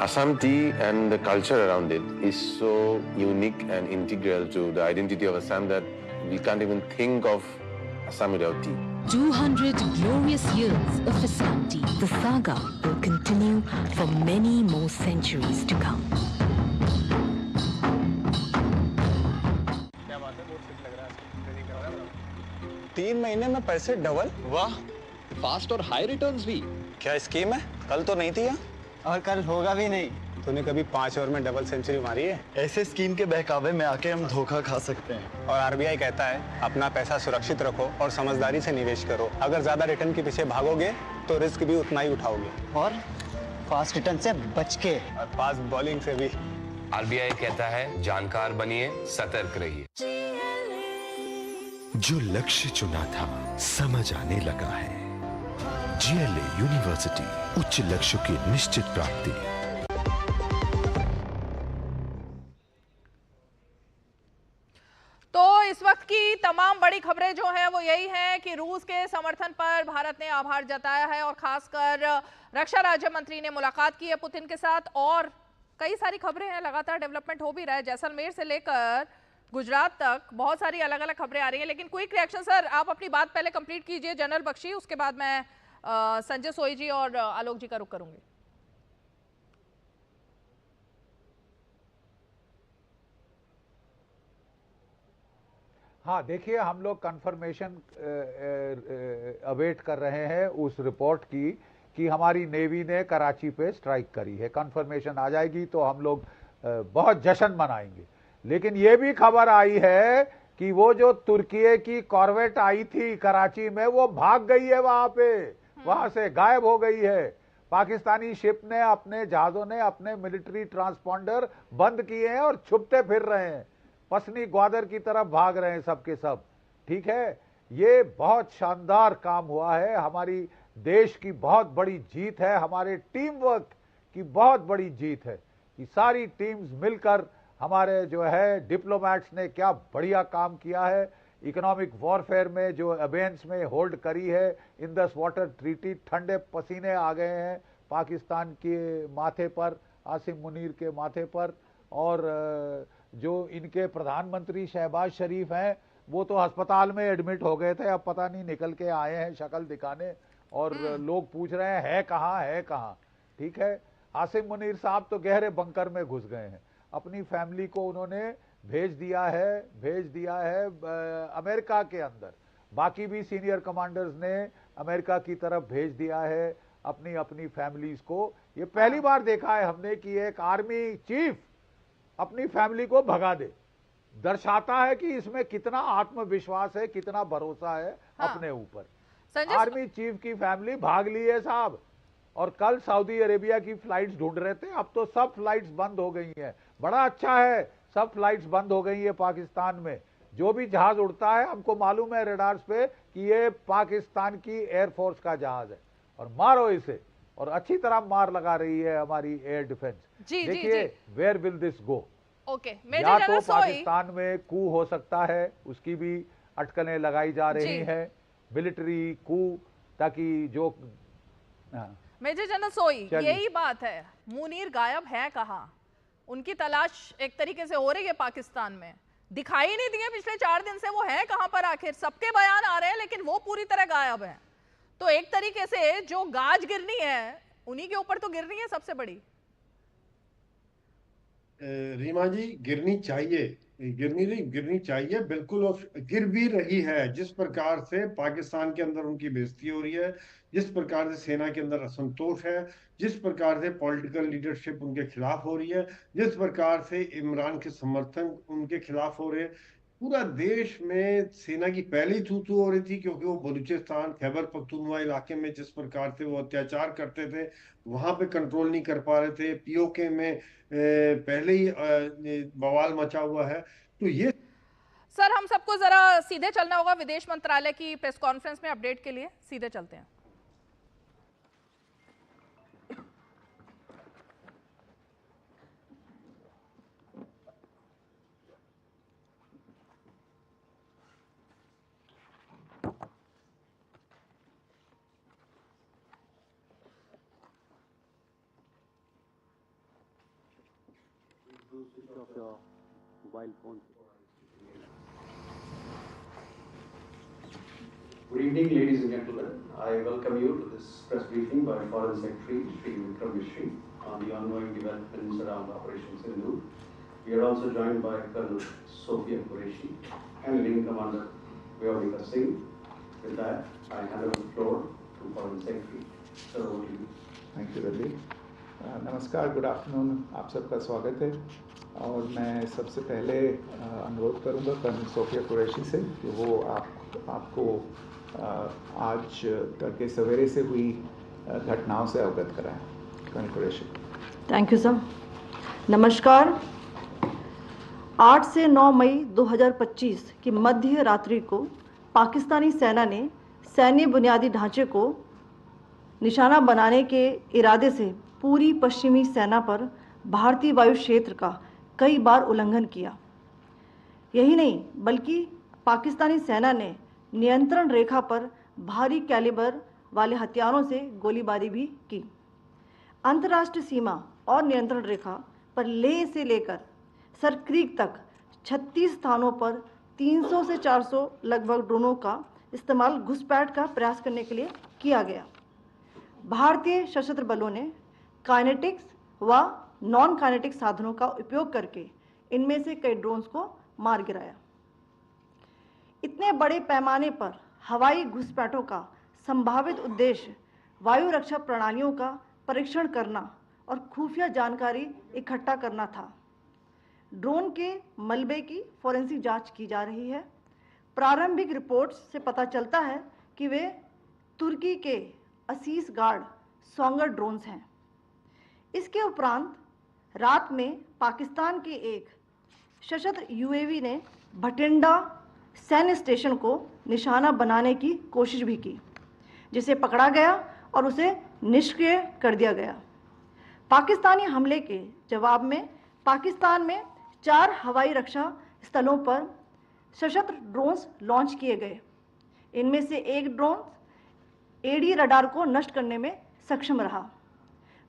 Assam tea and the culture around it is so unique and integral to the identity of Assam that we can't even think of Assam without tea. 200 glorious years of Assam tea. The saga will continue for many more centuries to come. 3 महीने में पैसे double. वाह, fast और high returns भी। क्या scheme है? कल तो नहीं थी यहाँ। और कल होगा भी नहीं। तूने कभी 5 ओवर में डबल सेंचुरी मारी है? ऐसे स्कीम के बहकावे में आके हम धोखा खा सकते हैं। और RBI कहता है अपना पैसा सुरक्षित रखो और समझदारी से निवेश करो। अगर ज्यादा रिटर्न के पीछे भागोगे तो रिस्क भी उतना ही उठाओगे। और फास्ट रिटर्न से बच के। और फास्ट बॉलिंग से भी। RBI कहता है जानकार बनिए, सतर्क रहिए। जो लक्ष्य चुना था समझ आने लगा है। GLA यूनिवर्सिटी, उच्च लक्ष्य की निश्चित प्राप्ति। तो इस वक्त की तमाम बड़ी खबरें जो हैं वो यही हैं कि रूस के समर्थन पर भारत ने आभार जताया है और खासकर रक्षा राज्य मंत्री ने मुलाकात की है पुतिन के साथ। और कई सारी खबरें हैं, लगातार डेवलपमेंट हो भी रहा है, जैसलमेर से लेकर गुजरात तक बहुत सारी अलग अलग खबरें आ रही हैं। लेकिन क्विक रिएक्शन सर, आप अपनी बात पहले कंप्लीट कीजिए जनरल बख्शी, उसके बाद मैं संजय सोई जी और आलोक जी का रुख करूंगी। हाँ, देखिए, हम लोग कंफर्मेशन अवेट कर रहे हैं उस रिपोर्ट की कि हमारी नेवी ने कराची पे स्ट्राइक करी है। कंफर्मेशन आ जाएगी तो हम लोग बहुत जश्न मनाएंगे। लेकिन ये भी खबर आई है कि वो जो तुर्की की कॉर्वेट आई थी कराची में, वो भाग गई है वहां पे, वहां से गायब हो गई है। पाकिस्तानी शिप ने, अपने जहाजों ने अपने मिलिट्री ट्रांसपॉन्डर बंद किए हैं और छुपते फिर रहे हैं, पसनी ग्वादर की तरफ भाग रहे हैं सबके सब। ठीक है, ये बहुत शानदार काम हुआ है, हमारी देश की बहुत बड़ी जीत है, हमारे टीम वर्क की बहुत बड़ी जीत है कि सारी टीम्स मिलकर, हमारे जो है डिप्लोमैट्स ने क्या बढ़िया काम किया है। इकोनॉमिक वॉरफेयर में जो अबेंस में होल्ड करी है, इंडस वाटर ट्रीटी, ठंडे पसीने आ गए हैं पाकिस्तान के माथे पर, आसिम मुनीर के माथे पर। और जो इनके प्रधानमंत्री शहबाज शरीफ हैं, वो तो अस्पताल में एडमिट हो गए थे, अब पता नहीं निकल के आए हैं शक्ल दिखाने, और लोग पूछ रहे हैं है कहाँ। ठीक है, आसिम मुनीर साहब तो गहरे बंकर में घुस गए हैं, अपनी फैमिली को उन्होंने भेज दिया है अमेरिका के अंदर। बाकी भी सीनियर कमांडर्स ने अमेरिका की तरफ भेज दिया है अपनी अपनी फैमिलीज को। ये पहली बार देखा है हमने कि एक आर्मी चीफ अपनी फैमिली को भगा दे। दर्शाता है कि इसमें कितना आत्मविश्वास है, कितना भरोसा है अपने ऊपर। आर्मी चीफ की फैमिली भाग ली है साहब, और कल सऊदी अरेबिया की फ्लाइट्स ढूंढ रहे थे, अब तो सब फ्लाइट्स बंद हो गई हैं। बड़ा अच्छा है, सब फ्लाइट्स बंद हो गई है पाकिस्तान में। जो भी जहाज उड़ता है, हमको मालूम है रडार्स पे कि ये पाकिस्तान की एयरफोर्स का जहाज है, और मारो इसे, और अच्छी तरह मार लगा रही है हमारी एयर डिफेंस। देखिए वेयर विल दिस गो। या तो पाकिस्तान में कू हो सकता है, उसकी भी अटकलें लगाई जा रही हैं, मिलिट्री कू, ताकि जो मेजर जनरल सोई, यही बात है, मुनीर गायब है कहाँ? उनकी तलाश एक तरीके से हो रही है पाकिस्तान में, दिखाई नहीं दिए पिछले 4 दिन से, वो है कहाँ पर आखिर? सबके बयान आ रहे हैं लेकिन वो पूरी तरह गायब है। तो एक तरीके से जो गाज गिरनी है उन्हीं के ऊपर तो गिरनी है सबसे बड़ी। रीमा जी, गिरनी चाहिए बिल्कुल, और गिर भी रही है। जिस प्रकार से पाकिस्तान के अंदर उनकी बेइज्जती हो रही है, जिस प्रकार से सेना के अंदर असंतोष है, जिस प्रकार से पॉलिटिकल लीडरशिप उनके खिलाफ हो रही है, जिस प्रकार से इमरान के समर्थन उनके खिलाफ हो रहे हैं, पूरा देश में सेना की पहले ही थू हो रही थी, क्योंकि वो बलूचिस्तान, खैबर पख्तूनख्वा इलाके में जिस प्रकार से वो अत्याचार करते थे, वहां पे कंट्रोल नहीं कर पा रहे थे। पीओके में पहले ही बवाल मचा हुआ है। तो ये सर, हम सबको जरा सीधे चलना होगा विदेश मंत्रालय की प्रेस कॉन्फ्रेंस में अपडेट के लिए, सीधे चलते हैं। Of your mobile phone. Good evening, ladies and gentlemen. I welcome you to this press briefing by Foreign Secretary Shri Vikram Misri on the ongoing developments around Operation Sindoor. We are also joined by Colonel Sophia Qureshi and Wing Commander Vyomika Singh. With that, I hand over the floor to Foreign Secretary. Sir, over to you. Thank you, Ravi. नमस्कार, good afternoon, आप सबका स्वागत है। और मैं सबसे पहले अनुरोध करूंगा कर्नल सोफिया कुरैशी से कि वो आपको आज तड़के सवेरे से हुई घटनाओं से अवगत कराएं। Colonel Qureshi. Thank you sir. नमस्कार। 8 से 9 मई 2025 की मध्य रात्रि को पाकिस्तानी सेना ने सैन्य बुनियादी ढांचे को निशाना बनाने के इरादे से पूरी पश्चिमी सेना पर भारतीय वायु क्षेत्र का कई बार उल्लंघन किया। यही नहीं बल्कि पाकिस्तानी सेना ने नियंत्रण रेखा पर भारी कैलिबर वाले हथियारों से गोलीबारी भी की। अंतर्राष्ट्रीय सीमा और नियंत्रण रेखा पर लेह से लेकर सर क्रीक तक 36 स्थानों पर 300 से 400 लगभग ड्रोनों का इस्तेमाल घुसपैठ का प्रयास करने के लिए किया गया। भारतीय सशस्त्र बलों ने काइनेटिक्स व नॉन काइनेटिक साधनों का उपयोग करके इनमें से कई ड्रोन्स को मार गिराया। इतने बड़े पैमाने पर हवाई घुसपैठों का संभावित उद्देश्य वायु रक्षा प्रणालियों का परीक्षण करना और खुफिया जानकारी इकट्ठा करना था। ड्रोन के मलबे की फॉरेंसिक जांच की जा रही है। प्रारंभिक रिपोर्ट्स से पता चलता है कि वे तुर्की के असीस गार्ड सोंगर ड्रोन्स हैं। इसके उपरांत रात में पाकिस्तान के एक सशस्त्र यूएवी ने भटिंडा सैन्य स्टेशन को निशाना बनाने की कोशिश भी की, जिसे पकड़ा गया और उसे निष्क्रिय कर दिया गया। पाकिस्तानी हमले के जवाब में पाकिस्तान में 4 हवाई रक्षा स्थलों पर सशस्त्र ड्रोन्स लॉन्च किए गए। इनमें से एक ड्रोन एडी रडार को नष्ट करने में सक्षम रहा।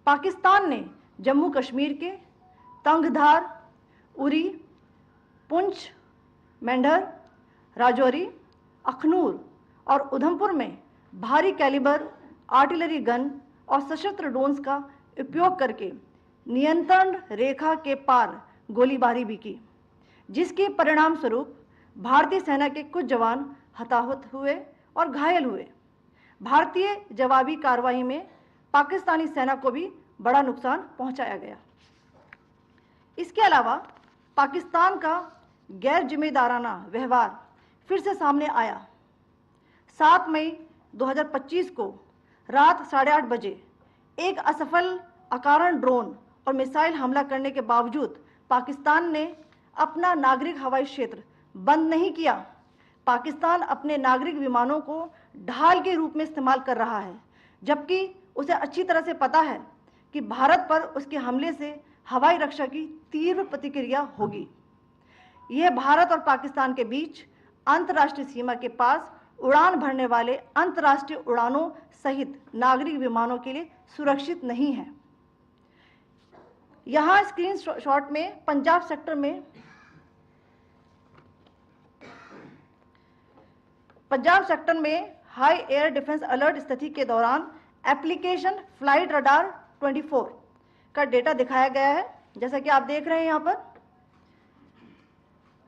पाकिस्तान ने जम्मू कश्मीर के तंगधार, उरी, पुंछ, मेंढर, राजौरी, अखनूर और उधमपुर में भारी कैलिबर आर्टिलरी गन और सशस्त्र ड्रोन्स का उपयोग करके नियंत्रण रेखा के पार गोलीबारी भी की, जिसके परिणाम स्वरूप भारतीय सेना के कुछ जवान हताहत हुए और घायल हुए। भारतीय जवाबी कार्रवाई में पाकिस्तानी सेना को भी बड़ा नुकसान पहुंचाया गया। इसके अलावा पाकिस्तान का गैर जिम्मेदाराना व्यवहार फिर से सामने आया। 7 मई 2025 को रात 8:30 बजे एक असफल अकारण ड्रोन और मिसाइल हमला करने के बावजूद पाकिस्तान ने अपना नागरिक हवाई क्षेत्र बंद नहीं किया। पाकिस्तान अपने नागरिक विमानों को ढाल के रूप में इस्तेमाल कर रहा है, जबकि उसे अच्छी तरह से पता है कि भारत पर उसके हमले से हवाई रक्षा की तीव्र प्रतिक्रिया होगी। यह भारत और पाकिस्तान के बीच अंतर्राष्ट्रीय सीमा के पास उड़ान भरने वाले अंतर्राष्ट्रीय उड़ानों सहित नागरिक विमानों के लिए सुरक्षित नहीं है। यहाँ स्क्रीन शॉट में पंजाब सेक्टर में हाई एयर डिफेंस अलर्ट स्थिति के दौरान एप्लीकेशन फ्लाइट रडार 24 का डेटा दिखाया गया है। जैसा कि आप देख रहे हैं, यहाँ पर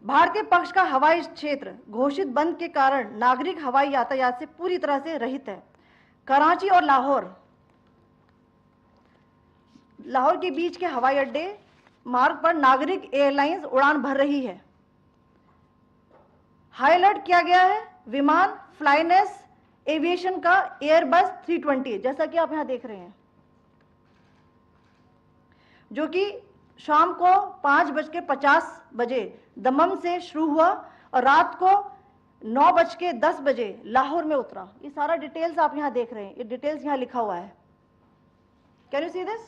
भारतीय पक्ष का हवाई क्षेत्र घोषित बंद के कारण नागरिक हवाई यातायात से पूरी तरह से रहित है। कराची और लाहौर के बीच के हवाई अड्डे मार्ग पर नागरिक एयरलाइंस उड़ान भर रही है। हाई अलर्ट किया गया है विमान फ्लाइनेस एविएशन का एयरबस 320, जैसा कि आप यहां देख रहे हैं, जो कि शाम को 5:50 दमम से शुरू हुआ और रात को 9:10 लाहौर में उतरा। ये सारा डिटेल्स आप यहां देख रहे हैं, ये डिटेल्स यहां लिखा हुआ है। Can you see this?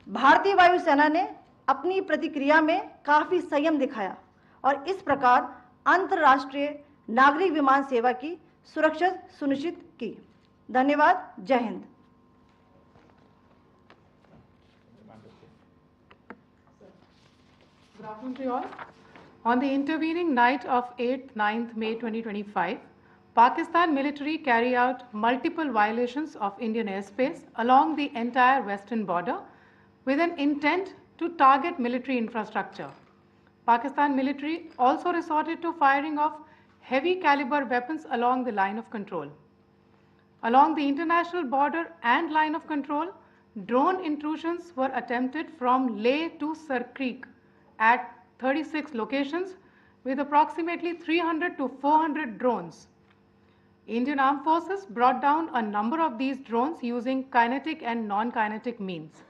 भारतीय वायुसेना ने अपनी प्रतिक्रिया में काफी संयम दिखाया और इस प्रकार अंतर्राष्ट्रीय नागरिक विमान सेवा की सुरक्षा सुनिश्चित की। धन्यवाद। जय Hind. Good afternoon to you all. On the intervening night of 8th, 9th May 2025, Pakistan military carry out multiple violations of Indian airspace along the entire western border with an intent to target military infrastructure. Pakistan military also resorted to firing of heavy caliber weapons along the line of control. Along the international border and line of control, drone intrusions were attempted from Leh to Sar Creek at 36 locations with approximately 300 to 400 drones. Indian Armed Forces brought down a number of these drones using kinetic and non-kinetic means.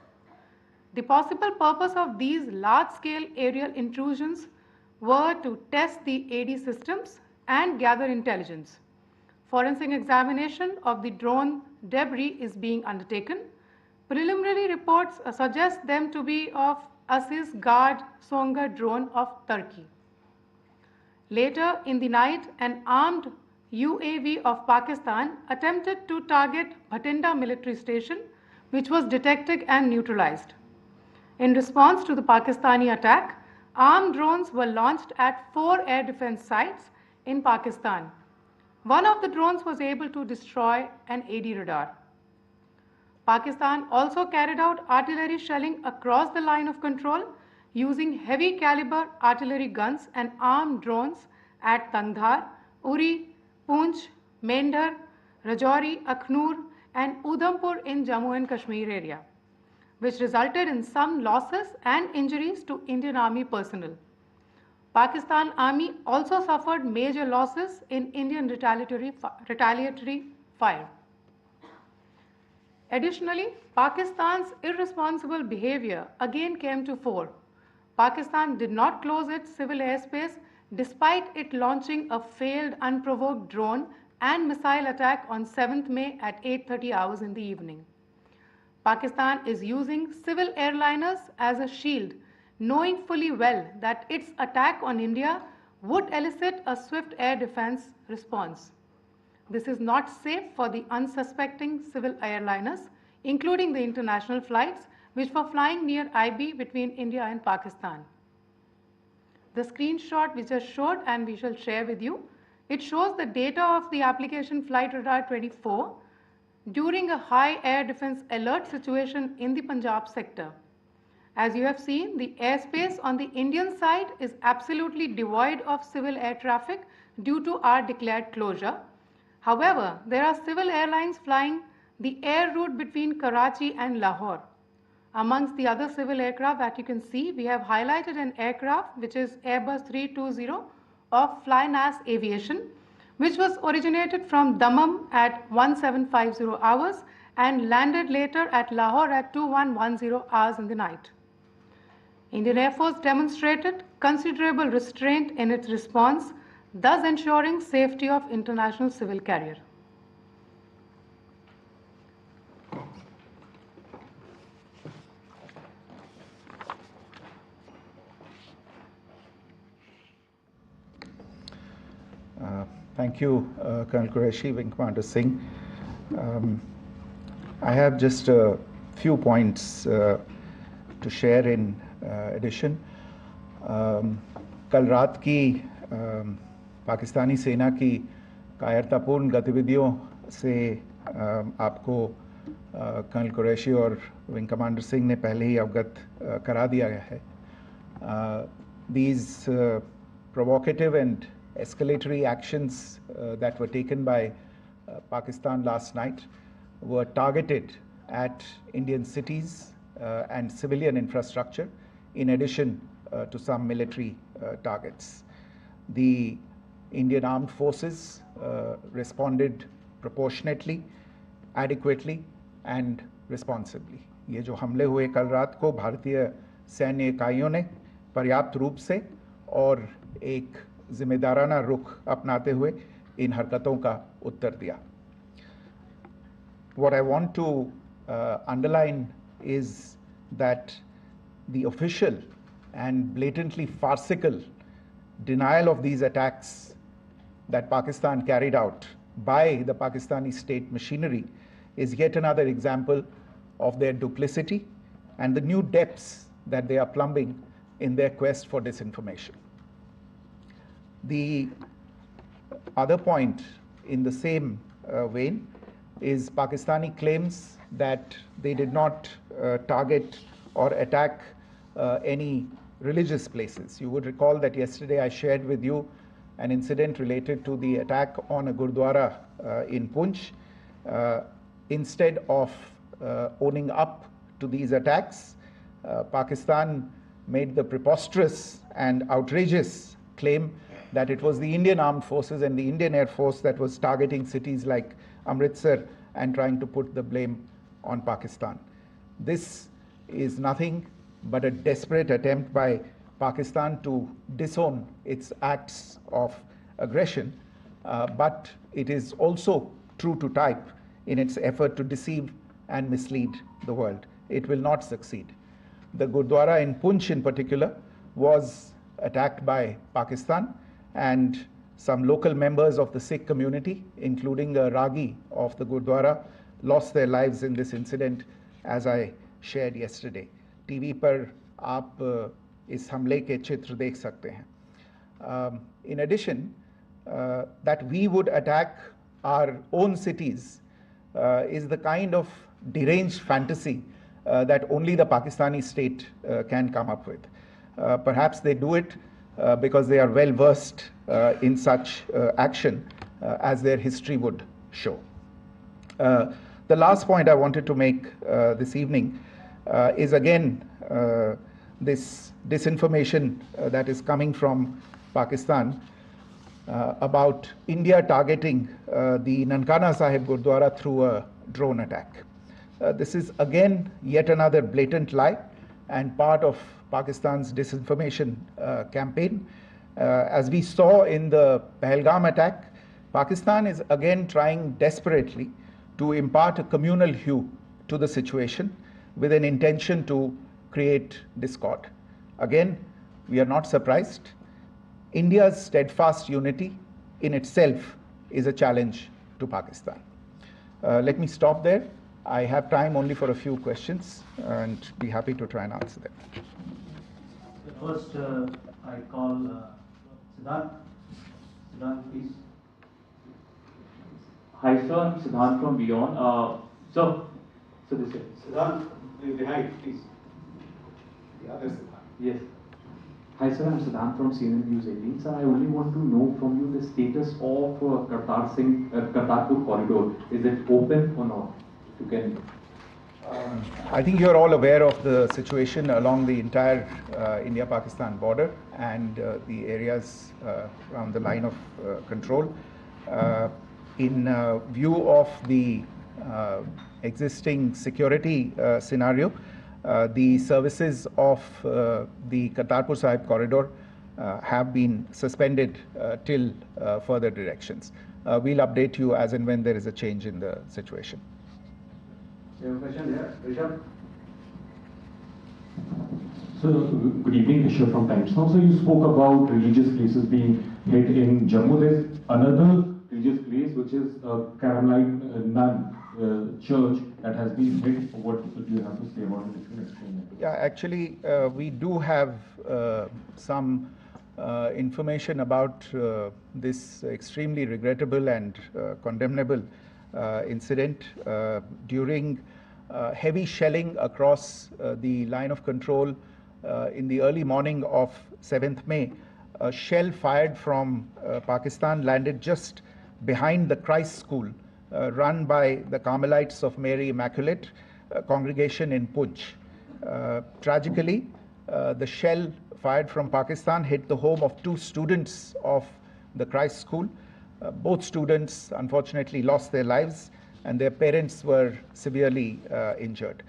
The possible purpose of these large-scale aerial intrusions were to test the AD systems and gather intelligence. Forensic examination of the drone debris is being undertaken. Preliminary reports suggest them to be of Aziz Guard Songa drone of Turkey. Later in the night, an armed UAV of Pakistan attempted to target Bhatinda military station, which was detected and neutralized. In response to the Pakistani attack, armed drones were launched at 4 air defense sites in Pakistan. One of the drones was able to destroy an AD radar. Pakistan also carried out artillery shelling across the line of control using heavy caliber artillery guns and armed drones at Tangdhar, Uri, Poonch, Mendhar, Rajouri, Akhnur and Udhampur in Jammu and Kashmir area, which resulted in some losses and injuries to Indian Army personnel. Pakistan Army also suffered major losses in Indian retaliatory fire. Additionally, Pakistan's irresponsible behavior again came to fore. Pakistan did not close its civil airspace despite it launching a failed unprovoked drone and missile attack on 7th May at 8:30 hours in the evening. Pakistan is using civil airliners as a shield, knowing fully well that its attack on India would elicit a swift air defense response. This is not safe for the unsuspecting civil airliners, including the international flights which were flying near IB between India and Pakistan. The screenshot we just showed and we shall share with you, it shows the data of the application Flight Radar 24 during a high air defense alert situation in the Punjab sector. As you have seen, the airspace on the Indian side is absolutely devoid of civil air traffic due to our declared closure. However, there are civil airlines flying the air route between Karachi and Lahore. Amongst the other civil aircraft that you can see, we have highlighted an aircraft which is Airbus 320 of FlyNAS Aviation, which was originated from Dammam at 1750 hours and landed later at Lahore at 2110 hours in the night. Indian Air Force demonstrated considerable restraint in its response, thus ensuring safety of international civil carrier. Thank you, Colonel Qureshi, Wing Commander Singh. I have just a few points to share in addition. कल रात की पाकिस्तानी सेना की कायरतापूर्ण गतिविधियों से आपको colonel Qureshi और विंग कमांडर सिंह ने पहले ही अवगत करा दिया गया है. These provocative and escalatory actions that were taken by Pakistan last night were targeted at Indian cities and civilian infrastructure, in addition to some military targets. The Indian Armed Forces responded proportionately, adequately and responsibly. ये जो हमले हुए कल रात को भारतीय सैन्य इकाइयों ने पर्याप्त रूप से और एक जिम्मेदाराना रुख अपनाते हुए इन हरकतों का उत्तर दिया. What I want to underline is that the official and blatantly farcical denial of these attacks that Pakistan carried out by the Pakistani state machinery is yet another example of their duplicity and the new depths that they are plumbing in their quest for disinformation. The other point in the same vein is Pakistani claims that they did not target or attack any religious places. You would recall that yesterday I shared with you an incident related to the attack on a Gurdwara in Poonch. Instead of owning up to these attacks, Pakistan made the preposterous and outrageous claim that it was the Indian Armed Forces and the Indian Air Force that was targeting cities like Amritsar and trying to put the blame on Pakistan. This is nothing but a desperate attempt by Pakistan to disown its acts of aggression, but it is also true to type in its effort to deceive and mislead the world. It will not succeed. The Gurdwara in Poonch in particular was attacked by Pakistan, and some local members of the Sikh community, including a Ragi of the Gurdwara, lost their lives in this incident, as I shared yesterday. TV पर आप इस हमले के चित्र देख सकते हैं. In addition, that we would attack our own cities is the kind of deranged fantasy that only the Pakistani state can come up with. Perhaps they do it because they are well versed in such action as their history would show. The last point I wanted to make this evening is again this disinformation that is coming from Pakistan about India targeting the Nankana Sahib Gurdwara through a drone attack. This is again yet another blatant lie and part of Pakistan's disinformation campaign. As we saw in the Pahalgam attack, Pakistan is again trying desperately to impart a communal hue to the situation with an intention to create discord. Again, we are not surprised. India's steadfast unity in itself is a challenge to Pakistan. Let me stop there. I have time only for a few questions and be happy to try and answer them. First, I call Siddhant. Siddhant, please. Hi, sir. I'm Siddhant from Beyond. So this is Siddhant, behind, please. The other Siddhant. Yes. Hi, sir. I'm Siddhant from CNN News 18. Sir, I only want to know from you the status of Kartarpur corridor. Is it open or not? You can. I think you're all aware of the situation along the entire India-Pakistan border and the areas around the line of control. In view of the existing security scenario, the services of the Kartarpur Sahib corridor have been suspended till further directions. We'll update you as and when there is a change in the situation. You have a question here, Rishabh? So, good evening, Rishabh from Times Now. So, you spoke about religious places being hit in Jammu. There's another religious place which is Carmelite Nun church that has been hit. What do you have to say about it? If you can explain that. Yeah, actually, we do have some information about this extremely regrettable and condemnable incident. During heavy shelling across the line of control in the early morning of 7th May, a shell fired from Pakistan landed just behind the Christ School run by the Carmelites of Mary Immaculate congregation in Poonch. Tragically, the shell fired from Pakistan hit the home of 2 students of the Christ School. Both students unfortunately lost their lives and their parents were severely injured.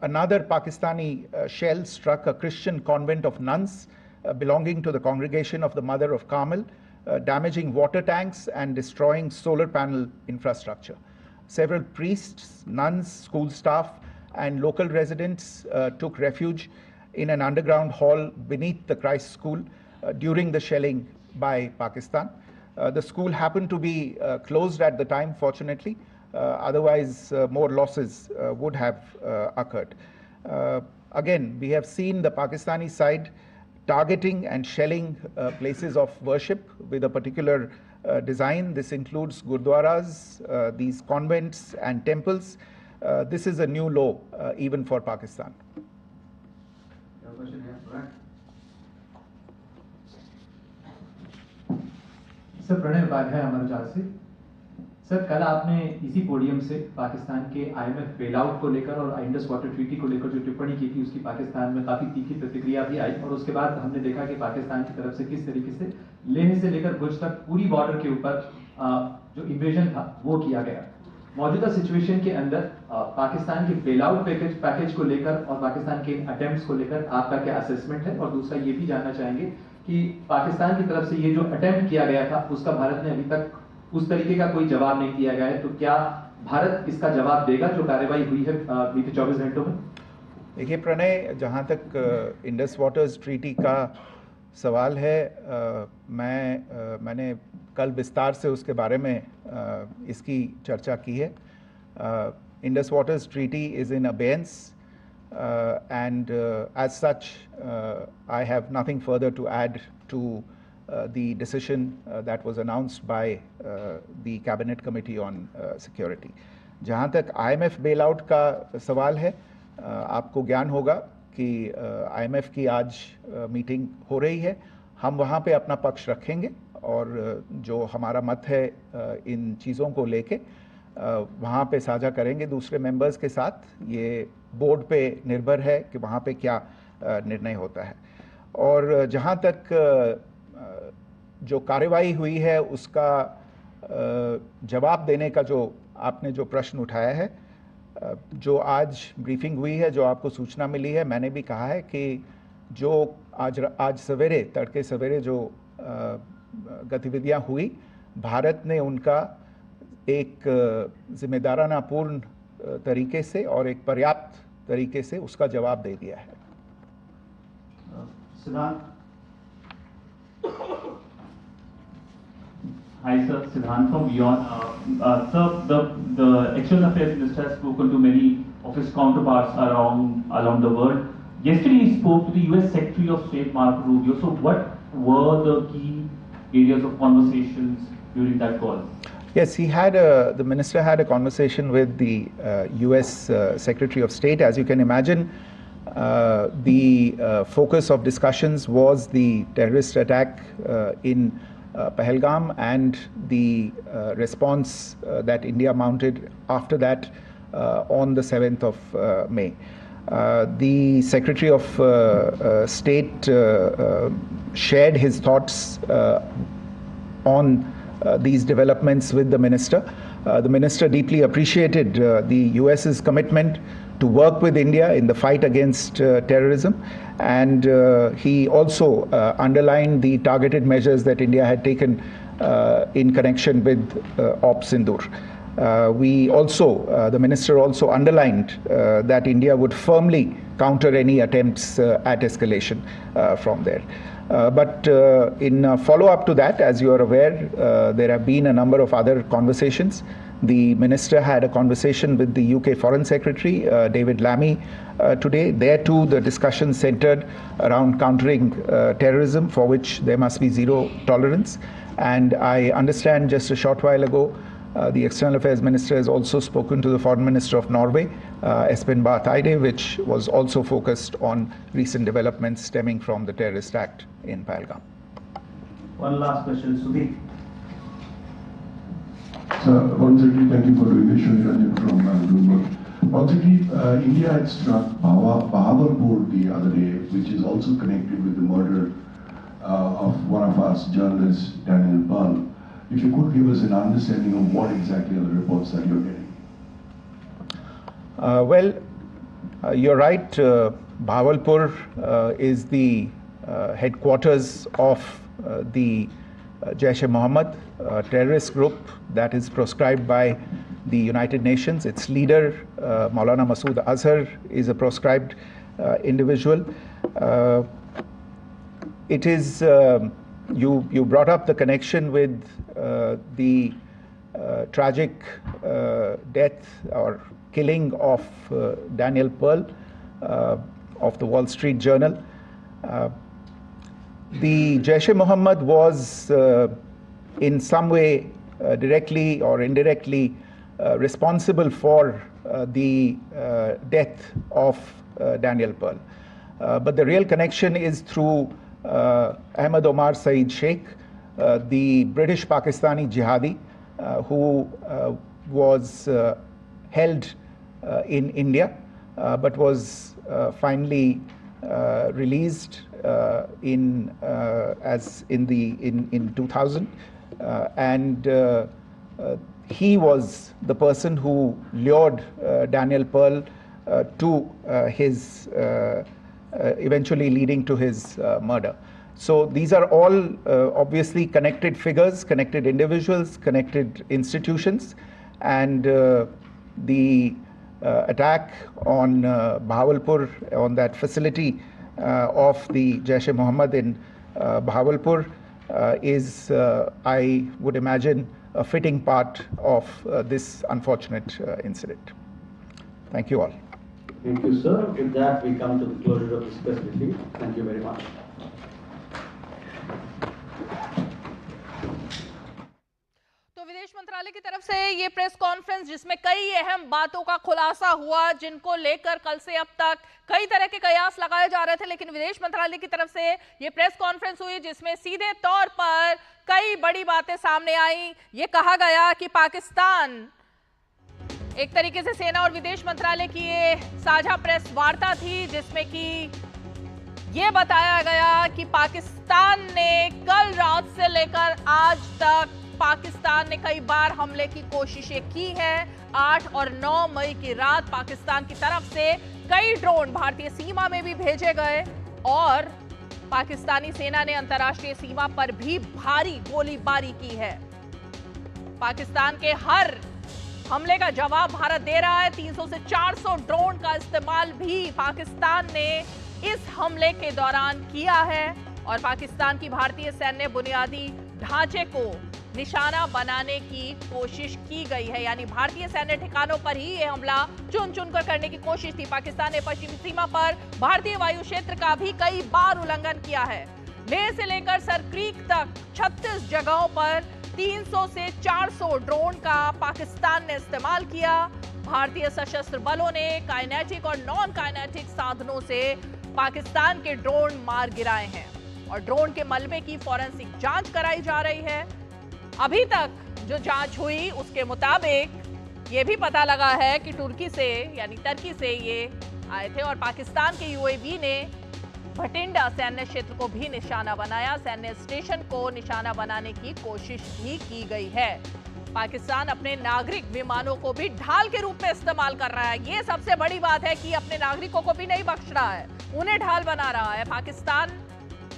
Another Pakistani shell struck a Christian convent of nuns belonging to the congregation of the Mother of Carmel, damaging water tanks and destroying solar panel infrastructure. Several priests, nuns, school staff and local residents took refuge in an underground hall beneath the Christ School during the shelling by Pakistan. The school happened to be closed at the time, fortunately. Otherwise, more losses would have occurred. Again, we have seen the Pakistani side targeting and shelling places of worship with a particular design. This includes gurdwaras, these convents and temples. This is a new low even for Pakistan. Sir Pranay Upadhyay Amar Ujala से। Sir कल आपने इसी podium से पाकिस्तान के IMF bailout को लेकर और Indus water treaty को लेकर जो टिप्पणी की थी उसकी पाकिस्तान में काफी तीखी प्रतिक्रिया भी आई और उसके बाद हमने देखा कि पाकिस्तान की तरफ से किस तरीके से लेह से लेकर भुज तक पूरी बॉर्डर के ऊपर जो इन्वेजन था वो किया गया। मौजूदा सिचुएशन के अंदर पाकिस्तान के बेलआउट पैकेज को लेकर और पाकिस्तान के अटेम्प्ट्स को लेकर आपका क्या असेसमेंट है? और दूसरा ये भी जानना चाहेंगे कि पाकिस्तान की तरफ से ये जो अटेम्प्ट किया गया था उसका भारत ने अभी तक उस तरीके का कोई जवाब नहीं दिया गया है, तो क्या भारत इसका जवाब देगा जो कार्रवाई हुई है बीते 24 घंटों में? देखिए प्रणय, जहाँ तक इंडस वाटर्स ट्रीटी का सवाल है, मैंने कल विस्तार से उसके बारे में इसकी चर्चा की है। Indus waters treaty is in abeyance and as such I have nothing further to add to the decision that was announced by the Cabinet Committee on Security. जहाँ तक IMF bailout का सवाल है, आपको ज्ञान होगा कि IMF की आज मीटिंग हो रही है. हम वहाँ पे अपना पक्ष रखेंगे और जो हमारा मत है इन चीज़ों को लेके वहाँ पे साझा करेंगे दूसरे मेंबर्स के साथ. ये बोर्ड पे निर्भर है कि वहाँ पे क्या निर्णय होता है. और जहाँ तक जो कार्रवाई हुई है उसका जवाब देने का जो आपने जो प्रश्न उठाया है, जो आज ब्रीफिंग हुई है, जो आपको सूचना मिली है, मैंने भी कहा है कि जो आज सवेरे तड़के सवेरे जो गतिविधियां हुई, भारत ने उनका एक जिम्मेदारानापूर्ण तरीके से और एक पर्याप्त तरीके से उसका जवाब दे दिया है. Hi sir, Siddhant from Beyond. Sir, the External Affairs Minister has spoken to many of his counterparts around the world. Yesterday he spoke to the US Secretary of State Marco Rubio. So what were the key areas of conversations during that call? Yes, the minister had a conversation with the US Secretary of State. As you can imagine, the focus of discussions was the terrorist attack in Pahalgam and the response that India mounted after that on the 7th of May. The Secretary of State shared his thoughts on these developments with the minister. The minister deeply appreciated the US's commitment to work with India in the fight against terrorism, and he also underlined the targeted measures that India had taken in connection with Ops Sindoor. The minister also underlined that India would firmly counter any attempts at escalation from there. But in follow-up to that, as you are aware, there have been a number of other conversations. The minister had a conversation with the UK Foreign Secretary, David Lammy, today. There too, the discussion centered around countering terrorism, for which there must be zero tolerance. And I understand just a short while ago, the External Affairs Minister has also spoken to the Foreign Minister of Norway, Espen Barth Eide, which was also focused on recent developments stemming from the terrorist act in Pahalgam. One last question, Sudeep. Sir, once again, thank you for doing this. Shri Ranjan from Bloomberg. Once again, India had struck Bahawalpur the other day, which is also connected with the murder of one of our journalists, Daniel Pearl. If you could give us an understanding of what exactly are the reports that you're getting. You're right. Bahawalpur is the headquarters of the Jaish-e-Mohammed terrorist group that is proscribed by the United Nations. Its leader, Maulana Masood Azhar, is a proscribed individual. It is you brought up the connection with the tragic death or killing of Daniel Pearl of the Wall Street Journal. The Jaish-e-Mohammed was in some way directly or indirectly responsible for the death of Daniel Pearl. But the real connection is through Ahmed Omar Saeed Sheikh, the British Pakistani jihadi who was held in India but was finally released in 2000, and he was the person who lured Daniel Pearl to his eventually leading to his murder. So these are all obviously connected figures, connected individuals, connected institutions, and the attack on Bahawalpur, on that facility of the Jaish-e-Mohammed in Bahawalpur is, I would imagine, a fitting part of this unfortunate incident. Thank you all. Thank you, sir. With that, we come to the closure of this press briefing. Thank you very much. से ये press conference जिसमें कई अहम बातों का खुलासा हुआ, जिनको लेकर कल से अब तक कई तरह के कयास लगाए जा रहे थे, लेकिन विदेश मंत्रालय की तरफ से ये प्रेस कॉन्फ्रेंस हुई जिसमें सीधे तौर पर कई बड़ी बातें सामने आई। ये कहा गया कि पाकिस्तान, एक तरीके से सेना और विदेश मंत्रालय की ये साझा प्रेस वार्ता थी जिसमें कि ये बताया गया कि पाकिस्तान ने कल रात से लेकर आज तक पाकिस्तान ने कई बार हमले की कोशिशें की हैं। 8 और 9 मई की रात पाकिस्तान की तरफ से कई ड्रोन भारतीय सीमा में भी भेजे गए और पाकिस्तानी सेना ने अंतर्राष्ट्रीय सीमा पर भी भारी गोलीबारी की है। पाकिस्तान के हर हमले का जवाब भारत दे रहा है। 300 से 400 ड्रोन का इस्तेमाल भी पाकिस्तान ने इस हमले के दौरान किया है और पाकिस्तान की भारतीय सैन्य बुनियादी ढांचे को निशाना बनाने की कोशिश की गई है, यानी भारतीय सैन्य ठिकानों पर ही यह हमला चुन चुनकर करने की कोशिश थी। पाकिस्तान ने पश्चिमी सीमा पर भारतीय वायु क्षेत्र का भी कई बार उल्लंघन किया है। लेह से लेकर सरक्रीक तक 36 जगहों पर 300 से 400 ड्रोन का पाकिस्तान ने इस्तेमाल किया। भारतीय सशस्त्र बलों ने काइनेटिक और नॉन काइनेटिक साधनों से पाकिस्तान के ड्रोन मार गिराए हैं और ड्रोन के मलबे की फॉरेंसिक जांच कराई जा रही है। अभी तक जो जांच हुई उसके मुताबिक ये भी पता लगा है कि तुर्की से यानी टर्की से ये आए थे और पाकिस्तान के यूएवी ने भटिंडा सैन्य क्षेत्र को भी निशाना बनाया। सैन्य स्टेशन को निशाना बनाने की कोशिश भी की गई है। पाकिस्तान अपने नागरिक विमानों को भी ढाल के रूप में इस्तेमाल कर रहा है। ये सबसे बड़ी बात है कि अपने नागरिकों को भी नहीं बख्श रहा है, उन्हें ढाल बना रहा है। पाकिस्तान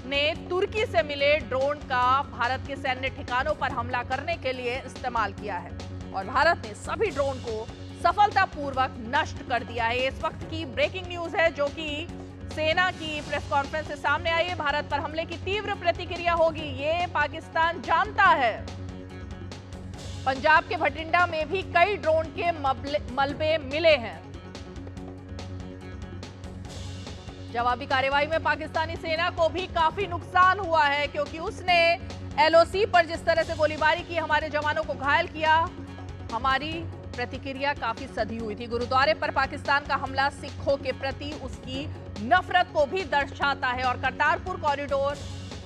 ने तुर्की से मिले ड्रोन का भारत के सैन्य ठिकानों पर हमला करने के लिए इस्तेमाल किया है और भारत ने सभी ड्रोन को सफलतापूर्वक नष्ट कर दिया है। इस वक्त की ब्रेकिंग न्यूज है जो कि सेना की प्रेस कॉन्फ्रेंस से सामने आई है। भारत पर हमले की तीव्र प्रतिक्रिया होगी, ये पाकिस्तान जानता है। पंजाब के भटिंडा में भी कई ड्रोन के मलबे मिले हैं। जवाबी कार्रवाई में पाकिस्तानी सेना को भी काफी नुकसान हुआ है क्योंकि उसने एलओसी पर जिस तरह से गोलीबारी की, हमारे जवानों को घायल किया। हमारी प्रतिक्रिया काफी सधी हुई थी। गुरुद्वारे पर पाकिस्तान का हमला सिखों के प्रति उसकी नफरत को भी दर्शाता है और करतारपुर कॉरिडोर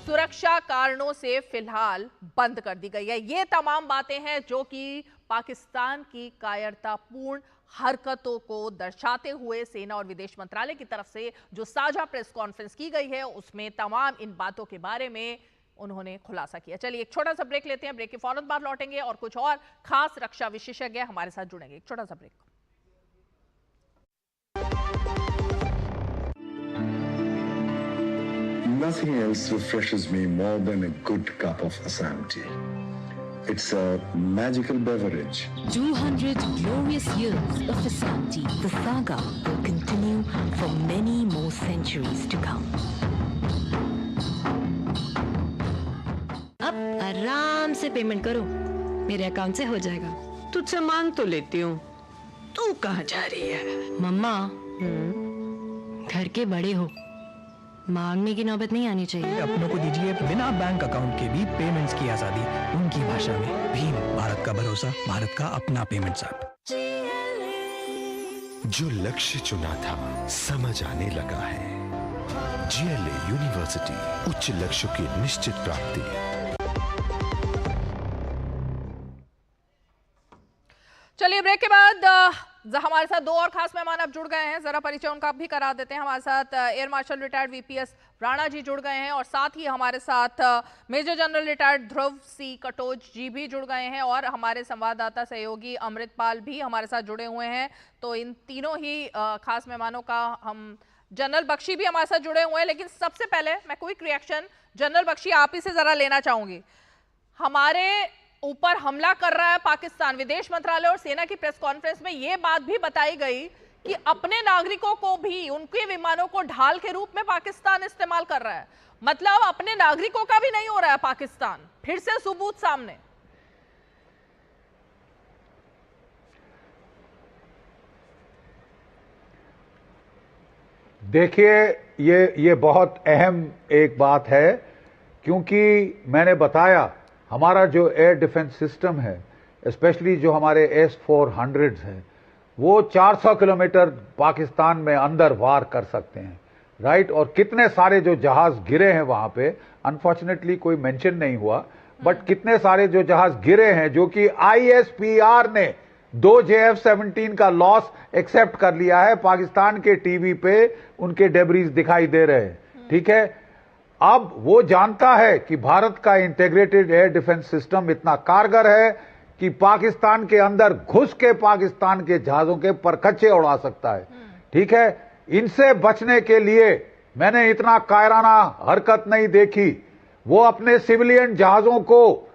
सुरक्षा कारणों से फिलहाल बंद कर दी गई है। ये तमाम बातें हैं जो कि पाकिस्तान की कायरतापूर्ण हरकतों को दर्शाते हुए सेना और विदेश मंत्रालय की तरफ से जो साझा प्रेस कॉन्फ्रेंस की गई है उसमें तमाम इन बातों के बारे में उन्होंने खुलासा किया। चलिए एक छोटा सा ब्रेक लेते हैं, ब्रेक के फौरन बाद लौटेंगे और कुछ और खास रक्षा विशेषज्ञ हमारे साथ जुड़ेंगे। एक छोटा सा break. Nothing else refreshes me more than a good cup of Assam tea. It's a magical beverage. 200 glorious years of Assam tea. The saga will continue for many more centuries to come. अब आराम से payment करो, मेरे account से हो जाएगा। तुझसे मांग तो लेती हूँ, तू कहाँ जा रही है? मम्मा, घर के बड़े हो, मांगने की नौबत नहीं आनी चाहिए। अपनों को दीजिए बिना बैंक अकाउंट के भी पेमेंट्स की आजादी, उनकी भाषा में। भीम, भारत का भरोसा, भारत का अपना पेमेंट्स ऐप। जो लक्ष्य चुना था समझ आने लगा है। GLA यूनिवर्सिटी, उच्च लक्ष्यों की निश्चित प्राप्ति। चलिए ब्रेक के बाद हमारे साथ दो और खास मेहमान अब जुड़ गए हैं, जरा परिचय उनका भी करा देते हैं। हमारे साथ air marshal retired VPS Rana ji जुड़ गए हैं और साथ ही हमारे साथ major general retired Dhruv C Katoch ji भी जुड़ गए हैं और हमारे संवाददाता सहयोगी अमृतपाल भी हमारे साथ जुड़े हुए हैं। तो इन तीनों ही खास मेहमानों का हम, जनरल बख्शी भी हमारे साथ जुड़े हुए हैं, लेकिन सबसे पहले मैं क्विक रिएक्शन जनरल बख्शी आप ही से जरा लेना चाहूंगी। हमारे ऊपर हमला कर रहा है पाकिस्तान, विदेश मंत्रालय और सेना की प्रेस कॉन्फ्रेंस में यह बात भी बताई गई कि अपने नागरिकों को भी, उनके विमानों को ढाल के रूप में पाकिस्तान इस्तेमाल कर रहा है। मतलब अपने नागरिकों का भी नहीं हो रहा है पाकिस्तान। फिर से सबूत सामने। देखिए ये बहुत अहम एक बात है क्योंकि मैंने बताया हमारा जो एयर डिफेंस सिस्टम है स्पेशली जो हमारे S-400s हैं, वो 400 किलोमीटर पाकिस्तान में अंदर वार कर सकते हैं, राइट। और कितने सारे जो जहाज गिरे हैं वहां पे, अनफॉर्चुनेटली कोई मेंशन नहीं हुआ, बट कितने सारे जो जहाज गिरे हैं जो कि ISPR ने 2 JF-17 का लॉस एक्सेप्ट कर लिया है। पाकिस्तान के टीवी पे उनके डेब्रीज दिखाई दे रहे हैं, ठीक है। अब वो जानता है कि भारत का इंटीग्रेटेड एयर डिफेंस सिस्टम इतना कारगर है कि पाकिस्तान के अंदर घुस के पाकिस्तान के जहाजों के परखच्चे उड़ा सकता है, ठीक है। इनसे बचने के लिए मैंने इतना कायराना हरकत नहीं देखी। वो अपने सिविलियन जहाजों को,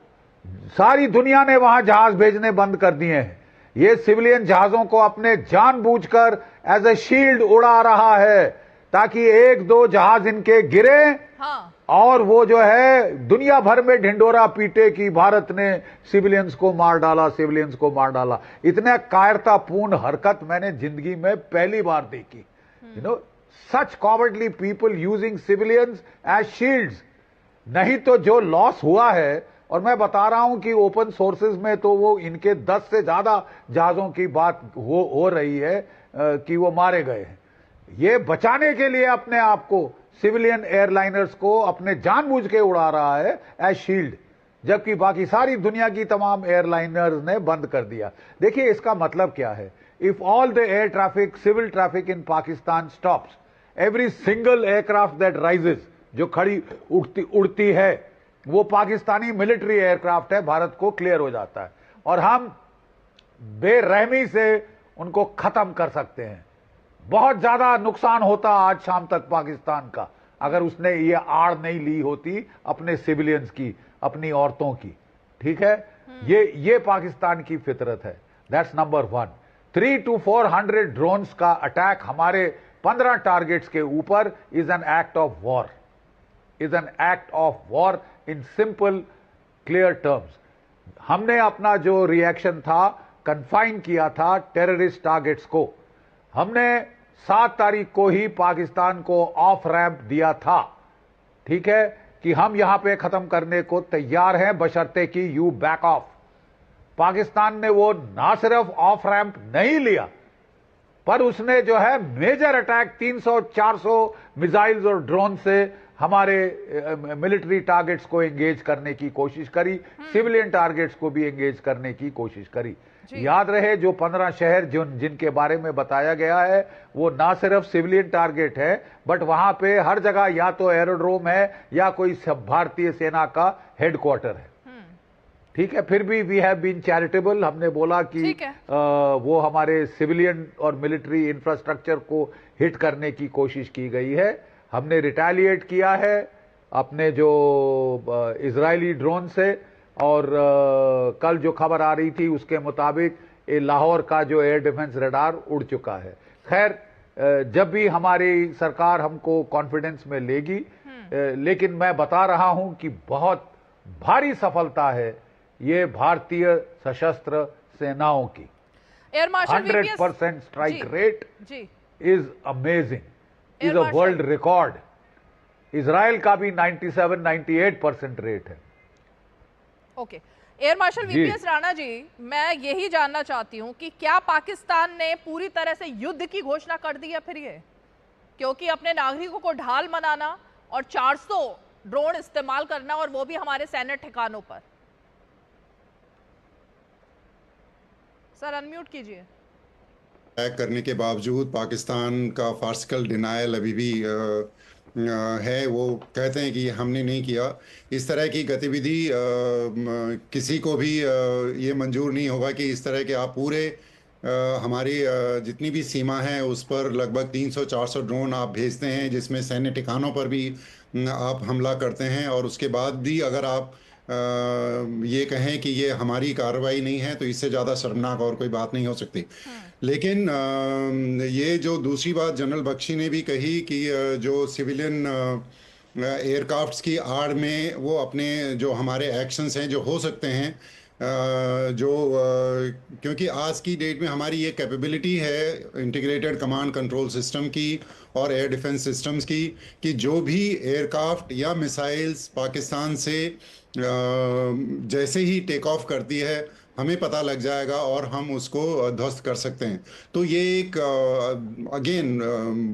सारी दुनिया ने वहां जहाज भेजने बंद कर दिए हैं। ये सिविलियन जहाजों को अपने जानबूझकर एज ए शील्ड उड़ा रहा है ताकि 1-2 जहाज इनके गिरे, हाँ। और वो जो है दुनिया भर में ढिंडोरा पीटे कि भारत ने सिविलियंस को मार डाला, सिविलियंस को मार डाला। इतने कायरतापूर्ण हरकत मैंने जिंदगी में पहली बार देखी। You know, such cowardly people using civilians as shields. नहीं तो जो लॉस हुआ है, और मैं बता रहा हूं कि ओपन सोर्सेज में तो वो इनके 10 से ज्यादा जहाजों की बात हो रही है कि वो मारे गए हैं। ये बचाने के लिए अपने आप को, सिविलियन एयरलाइनर्स को अपने जानबूझ के उड़ा रहा है एज शील्ड, जबकि बाकी सारी दुनिया की तमाम एयरलाइनर्स ने बंद कर दिया। देखिए इसका मतलब क्या है। If all the air traffic, civil traffic in Pakistan stops, every single aircraft that rises, जो खड़ी उड़ती है, वो पाकिस्तानी मिलिट्री एयरक्राफ्ट है, भारत को क्लियर हो जाता है और हम बेरहमी से उनको खत्म कर सकते हैं। बहुत ज्यादा नुकसान होता आज शाम तक पाकिस्तान का अगर उसने ये आड़ नहीं ली होती अपने सिविलियंस की, अपनी औरतों की, ठीक है। ये पाकिस्तान की फितरत है। That's number 1। 300 to 400 ड्रोन्स का अटैक हमारे 15 टारगेट्स के ऊपर is an act of war, is an act of war in simple clear terms. हमने अपना जो रिएक्शन था कन्फाइन किया था टेररिस्ट टारगेट्स को। हमने 7 तारीख को ही पाकिस्तान को ऑफ रैंप दिया था, ठीक है, कि हम यहां पे खत्म करने को तैयार हैं बशर्ते कि यू बैक ऑफ। पाकिस्तान ने वो ना सिर्फ ऑफ रैंप नहीं लिया, पर उसने जो है मेजर अटैक 300-400 मिसाइल्स और ड्रोन से हमारे मिलिट्री टारगेट्स को एंगेज करने की कोशिश करी, सिविलियन टारगेट्स को भी एंगेज करने की कोशिश करी। याद रहे जो 15 शहर जिनके बारे में बताया गया है वो ना सिर्फ सिविलियन टारगेट है, बट वहां पे हर जगह या तो एरोड्रोम है या कोई भारतीय सेना का हेडक्वार्टर है, ठीक है। फिर भी वी हैव बीन चैरिटेबल। हमने बोला कि वो हमारे सिविलियन और मिलिट्री इंफ्रास्ट्रक्चर को हिट करने की कोशिश की गई है। हमने रिटेलिएट किया है अपने जो इजरायली ड्रोन से, और कल जो खबर आ रही थी उसके मुताबिक लाहौर का जो एयर डिफेंस रडार उड़ चुका है। खैर, जब भी हमारी सरकार हमको कॉन्फिडेंस में लेगी, लेकिन मैं बता रहा हूं कि बहुत भारी सफलता है ये भारतीय सशस्त्र सेनाओं की। 100% strike rate is amazing, is a world record. Israel का भी 97-98% रेट है। Okay, air marshal VPS Rana ji, मैं यही जानना चाहती हूं कि क्या पाकिस्तान ने पूरी तरह से युद्ध की घोषणा कर दी है फिर ये, क्योंकि अपने नागरिकों को ढाल बनाना और 400 ड्रोन इस्तेमाल करना, और वो भी हमारे सैन्य ठिकानों पर। सर अनम्यूट कीजिए। अटैक करने के बावजूद पाकिस्तान का फार्सिकल डिनायल अभी भी है। वो कहते हैं कि हमने नहीं किया। इस तरह की गतिविधि किसी को भी ये मंजूर नहीं होगा कि इस तरह के आप पूरे हमारी जितनी भी सीमा है उस पर लगभग 300-400 ड्रोन आप भेजते हैं, जिसमें सैन्य ठिकानों पर भी आप हमला करते हैं, और उसके बाद भी अगर आप ये कहें कि ये हमारी कार्रवाई नहीं है तो इससे ज़्यादा शर्मनाक और कोई बात नहीं हो सकती। लेकिन ये जो दूसरी बात जनरल बख्शी ने भी कही कि जो सिविलियन एयरक्राफ्ट्स की आड़ में वो अपने जो हमारे एक्शंस हैं जो हो सकते हैं, क्योंकि आज की डेट में हमारी ये कैपेबिलिटी है इंटीग्रेटेड कमांड कंट्रोल सिस्टम की और एयर डिफेंस सिस्टम्स की, कि जो भी एयरक्राफ्ट या मिसाइल्स पाकिस्तान से जैसे ही टेक ऑफ करती है हमें पता लग जाएगा और हम उसको ध्वस्त कर सकते हैं। तो ये एक अगेन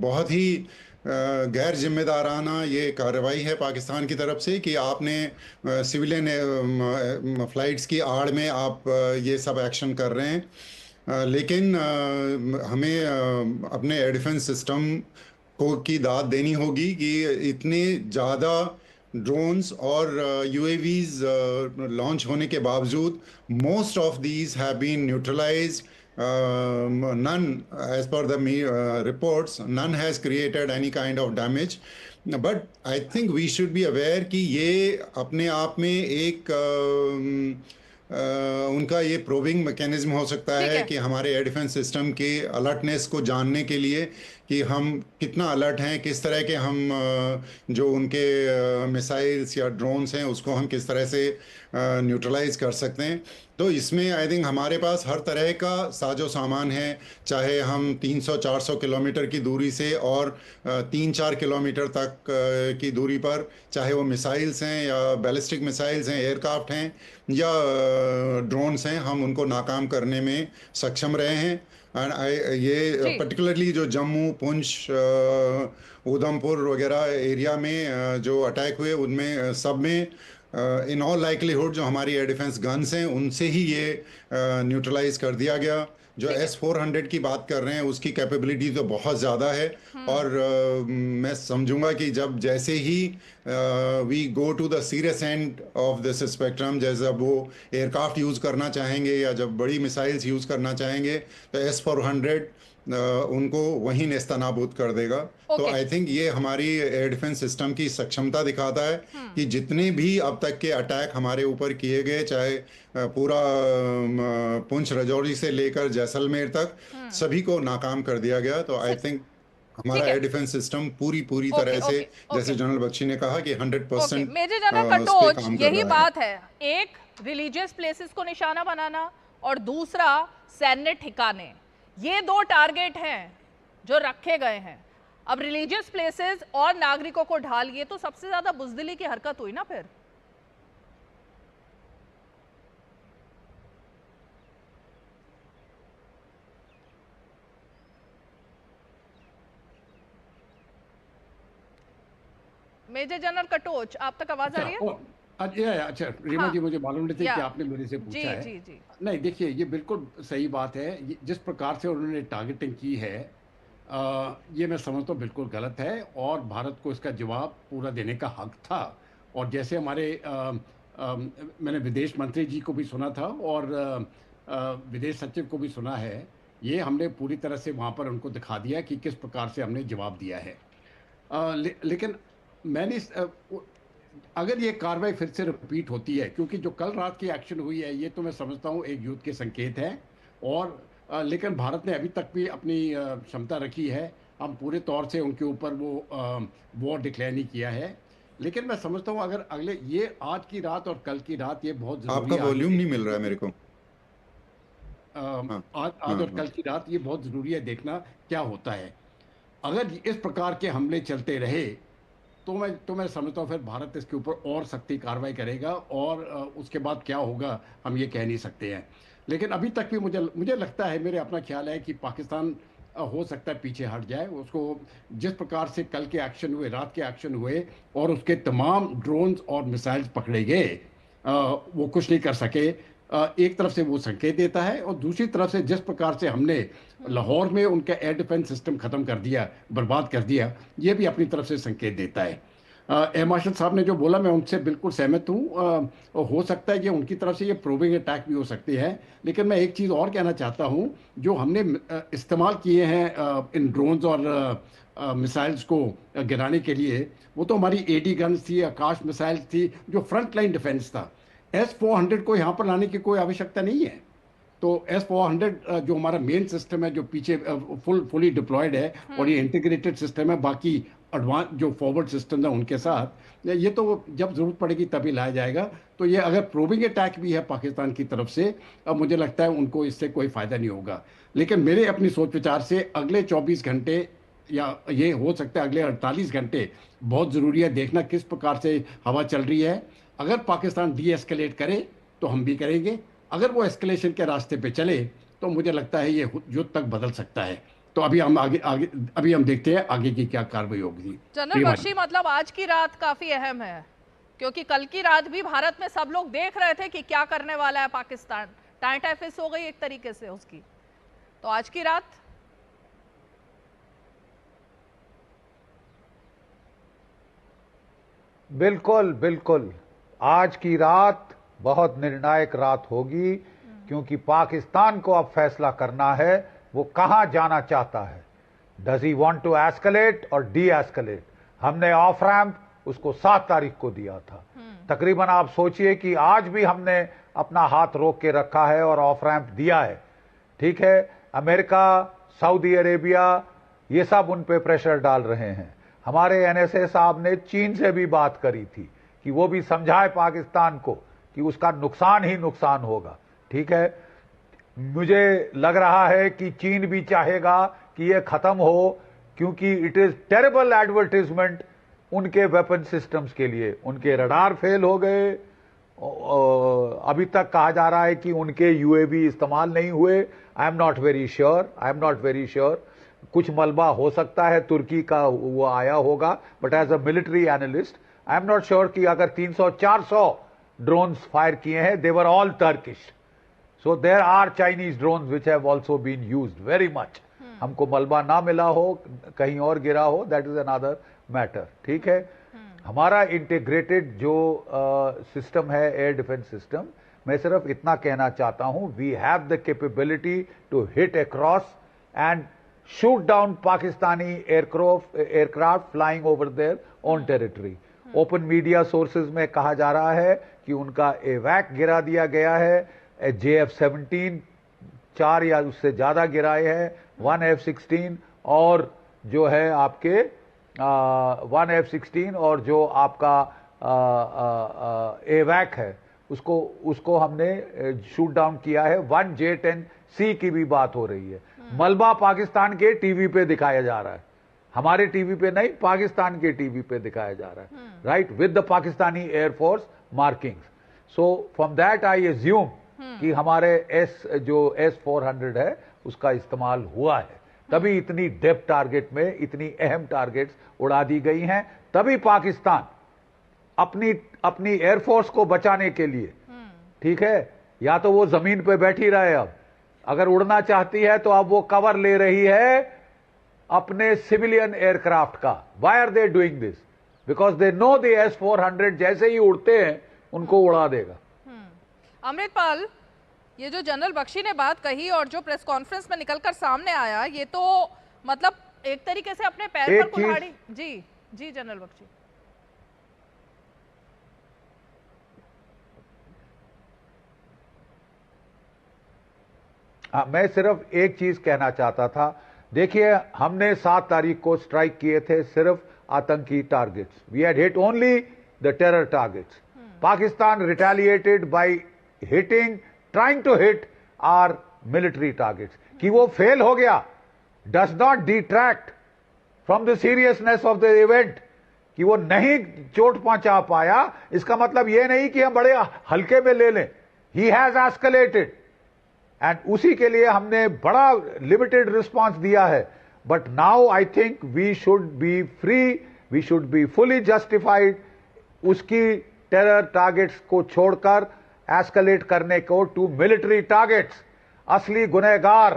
बहुत ही गैर जिम्मेदाराना ये कार्रवाई है पाकिस्तान की तरफ से कि आपने सिविलियन फ्लाइट्स की आड़ में आप ये सब एक्शन कर रहे हैं। लेकिन हमें अपने एयर डिफेंस सिस्टम को की दाद देनी होगी कि इतने ज़्यादा ड्रोन्स और यूएवीज लॉन्च होने के बावजूद most of these have been neutralised. None, as per the reports, none has created any kind of damage. But I think we should be aware कि ये अपने आप में एक उनका ये प्रोबिंग मैकेनिज्म हो सकता है कि हमारे एयर डिफेंस सिस्टम के अलर्टनेस को जानने के लिए कि हम कितना अलर्ट हैं, किस तरह के हम जो उनके मिसाइल्स या ड्रोन्स हैं उसको हम किस तरह से न्यूट्रलाइज कर सकते हैं। तो इसमें आई थिंक हमारे पास हर तरह का साजो सामान है, चाहे हम 300-400 किलोमीटर की दूरी से और 3-4 किलोमीटर तक की दूरी पर, चाहे वो मिसाइल्स हैं या बैलिस्टिक मिसाइल्स हैं, एयरक्राफ्ट हैं या ड्रोन्स हैं, हम उनको नाकाम करने में सक्षम रहे हैं। एंड ये पर्टिकुलरली जो जम्मू, पुंछ, उधमपुर वगैरह एरिया में जो अटैक हुए उनमें सब में इन ऑल लाइकलीहुड जो हमारी एयर डिफेंस गन्स हैं उनसे ही ये न्यूट्रलाइज कर दिया गया। जो S-400 की बात कर रहे हैं उसकी कैपेबिलिटी तो बहुत ज़्यादा है और मैं समझूंगा कि जब जैसे ही we go to the serious end of this spectrum, जैसे अब वो एयरक्राफ्ट यूज़ करना चाहेंगे या जब बड़ी मिसाइल्स यूज़ करना चाहेंगे तो S-400 उनको वहीं नेस्तनाबूद कर देगा। तो आई थिंक ये हमारी एयर डिफेंस सिस्टम की सक्षमता दिखाता है कि जितने भी अब तक के अटैक हमारे ऊपर किए गए, चाहे पूरा पुंछ राजौरी से लेकर जैसलमेर तक, सभी को नाकाम कर दिया गया। तो आई थिंक हमारा एयर डिफेंस सिस्टम पूरी तरह से जैसे जनरल बख्शी ने कहा कि 100% मेजर जनरल कटोच, यही बात है, एक रिलीजियस प्लेसेस को निशाना बनाना और दूसरा सैन्य ठिकाने, ये दो टारगेट हैं जो रखे गए हैं। अब रिलीजियस प्लेसेस और नागरिकों को ढाल, ये तो सबसे ज्यादा बुजदिली की हरकत हुई ना। फिर मेजर जनरल कटोच, आप तक आवाज आ रही है? अच्छा रीमा जी, मुझे मालूम नहीं था कि आपने मेरे से पूछा है। जी। नहीं, देखिए ये बिल्कुल सही बात है। जिस प्रकार से उन्होंने टारगेटिंग की है ये मैं समझता हूँ बिल्कुल गलत है और भारत को इसका जवाब पूरा देने का हक था। और जैसे हमारे मैंने विदेश मंत्री जी को भी सुना था और विदेश सचिव को भी सुना है, ये हमने पूरी तरह से वहाँ पर उनको दिखा दिया कि किस प्रकार से हमने जवाब दिया है। लेकिन मैंने अगर ये कार्रवाई फिर से रिपीट होती है, क्योंकि जो कल रात की एक्शन हुई है ये तो मैं समझता हूँ एक युद्ध के संकेत है और लेकिन भारत ने अभी तक भी अपनी क्षमता रखी है। हम पूरे तौर से उनके ऊपर वो वॉर डिक्लेयर नहीं किया है। लेकिन मैं समझता हूँ अगर अगले ये आज की रात और कल की रात ये बहुत जरूरी है। आपका वॉल्यूम नहीं मिल रहा है मेरे को। आज और कल की रात ये बहुत ज़रूरी है देखना क्या होता है। अगर इस प्रकार के हमले चलते रहे तो मैं समझता हूँ फिर भारत इसके ऊपर और सख्ती कार्रवाई करेगा और उसके बाद क्या होगा हम ये कह नहीं सकते हैं। लेकिन अभी तक भी मुझे लगता है, मेरे अपना ख्याल है कि पाकिस्तान हो सकता है पीछे हट जाए। उसको जिस प्रकार से कल के एक्शन हुए, रात के एक्शन हुए और उसके तमाम ड्रोन्स और मिसाइल्स पकड़े गए, वो कुछ नहीं कर सके। एक तरफ से वो संकेत देता है और दूसरी तरफ से जिस प्रकार से हमने लाहौर में उनका एयर डिफेंस सिस्टम ख़त्म कर दिया, बर्बाद कर दिया, ये भी अपनी तरफ से संकेत देता है। एयर मार्शल साहब ने जो बोला मैं उनसे बिल्कुल सहमत हूँ। हो सकता है कि उनकी तरफ से ये प्रोबिंग अटैक भी हो सकते हैं। लेकिन मैं एक चीज़ और कहना चाहता हूँ, जो हमने इस्तेमाल किए हैं इन ड्रोन्स और मिसाइल्स को गिराने के लिए, वो तो हमारी AD गन्स थी, आकाश मिसाइल्स थी, जो फ्रंट लाइन डिफेंस था। S-400 को यहाँ पर लाने की कोई आवश्यकता नहीं है। तो S-400 जो हमारा मेन सिस्टम है, जो पीछे फुली डिप्लॉयड है और ये इंटीग्रेटेड सिस्टम है, बाकी एडवांस जो फॉरवर्ड सिस्टम है उनके साथ, ये तो जब ज़रूरत पड़ेगी तभी लाया जाएगा। तो ये अगर प्रोबिंग अटैक भी है पाकिस्तान की तरफ से, अब मुझे लगता है उनको इससे कोई फ़ायदा नहीं होगा। लेकिन मेरे अपनी सोच विचार से अगले 24 घंटे या ये हो सकता है अगले 48 घंटे बहुत ज़रूरी है देखना किस प्रकार से हवा चल रही है। अगर पाकिस्तान डी एस्केलेट करे तो हम भी करेंगे, अगर वो एस्केलेशन के रास्ते पे चले तो मुझे लगता है ये युद्ध तक बदल सकता है। तो अभी हम देखते हैं आगे की क्या कार्रवाई होगी। जनरल बख्शी, मतलब आज की रात काफी अहम है, क्योंकि कल की रात भी भारत में सब लोग देख रहे थे कि क्या करने वाला है पाकिस्तान। टाइट फिस हो गई एक तरीके से उसकी, तो आज की रात बिल्कुल बिल्कुल आज की रात बहुत निर्णायक रात होगी, क्योंकि पाकिस्तान को अब फैसला करना है वो कहां जाना चाहता है। Does he want to escalate और डी एस्केलेट। हमने ऑफ रैंप उसको 7 तारीख को दिया था। तकरीबन आप सोचिए कि आज भी हमने अपना हाथ रोक के रखा है और ऑफ रैंप दिया है। ठीक है, अमेरिका, सऊदी अरेबिया, ये सब उन पे प्रेशर डाल रहे हैं। हमारे एनएसए साहब ने चीन से भी बात करी थी कि वो भी समझाए पाकिस्तान को कि उसका नुकसान ही नुकसान होगा। ठीक है, मुझे लग रहा है कि चीन भी चाहेगा कि ये खत्म हो, क्योंकि इट इज टेरेबल एडवर्टाइजमेंट उनके वेपन सिस्टम्स के लिए। उनके रडार फेल हो गए, अभी तक कहा जा रहा है कि उनके यूएवी इस्तेमाल नहीं हुए। आई एम नॉट वेरी श्योर। कुछ मलबा हो सकता है तुर्की का वो आया होगा, but as a military analyst I am not sure कि अगर 300-400 ड्रोन्स फायर किए हैं, they were all Turkish. So there are Chinese drones which have also been used very much. हमको मलबा ना मिला हो, कहीं और गिरा हो, दैट इज अनदर मैटर। ठीक है, हमारा इंटीग्रेटेड जो सिस्टम है, एयर डिफेंस सिस्टम, मैं सिर्फ इतना कहना चाहता हूं, we have the capability to hit across and shoot down Pakistani aircraft flying over their own territory. Open media sources में कहा जा रहा है कि उनका एवैक गिरा दिया गया है। JF-17 4 या उससे ज्यादा गिराए हैं, 1 F-16 और जो है आपके 1 F-16 और जो आपका एवैक है उसको हमने शूट डाउन किया है। 1 J-10C की भी बात हो रही है। मलबा पाकिस्तान के टीवी पे दिखाया जा रहा है, हमारे टीवी पे नहीं, पाकिस्तान के टीवी पे दिखाया जा रहा है, right, with the Pakistani air force markings. So from that I assume कि हमारे जो S-400 है उसका इस्तेमाल हुआ है, तभी इतनी डेप्थ टारगेट में इतनी अहम टारगेट्स उड़ा दी गई हैं। तभी पाकिस्तान अपनी एयरफोर्स को बचाने के लिए, ठीक है, या तो वो जमीन पे बैठी रहे, अब अगर उड़ना चाहती है तो अब वो कवर ले रही है अपने सिविलियन एयरक्राफ्ट का। Why are they doing this? Because they know the S-400 जैसे ही उड़ते हैं उनको उड़ा देगा। अमृतपाल, ये जो जनरल बख्शी ने बात कही और जो प्रेस कॉन्फ्रेंस में निकलकर सामने आया, ये तो मतलब एक तरीके से अपने पैर पर कुल्हाड़ी। जी जनरल बख्शी। मैं सिर्फ एक चीज कहना चाहता था। देखिए, हमने 7 तारीख को स्ट्राइक किए थे सिर्फ आतंकी targets. We had hit only the terror targets. Pakistan retaliated by trying to hit our military targets। कि वो फेल हो गया does not detract from the seriousness of the event। कि वो नहीं चोट पहुंचा पाया इसका मतलब ये नहीं कि हम बड़े हल्के में ले लें। he has escalated and उसी के लिए हमने बड़ा limited response दिया है। but now I think we should be free, we should be fully justified उसकी टेरर टारगेट्स को छोड़कर एस्केलेट करने को टू मिलिट्री टारगेट्स। असली गुनहगार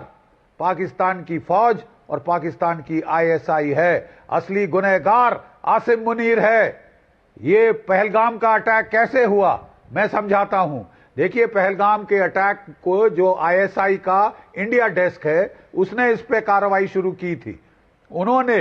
पाकिस्तान की फौज और पाकिस्तान की ISI है। असली गुनहगार आसिम मुनीर है। ये पहलगाम का अटैक कैसे हुआ मैं समझाता हूं। देखिए, पहलगाम के अटैक को जो ISI का इंडिया डेस्क है उसने इस पे कार्रवाई शुरू की थी। उन्होंने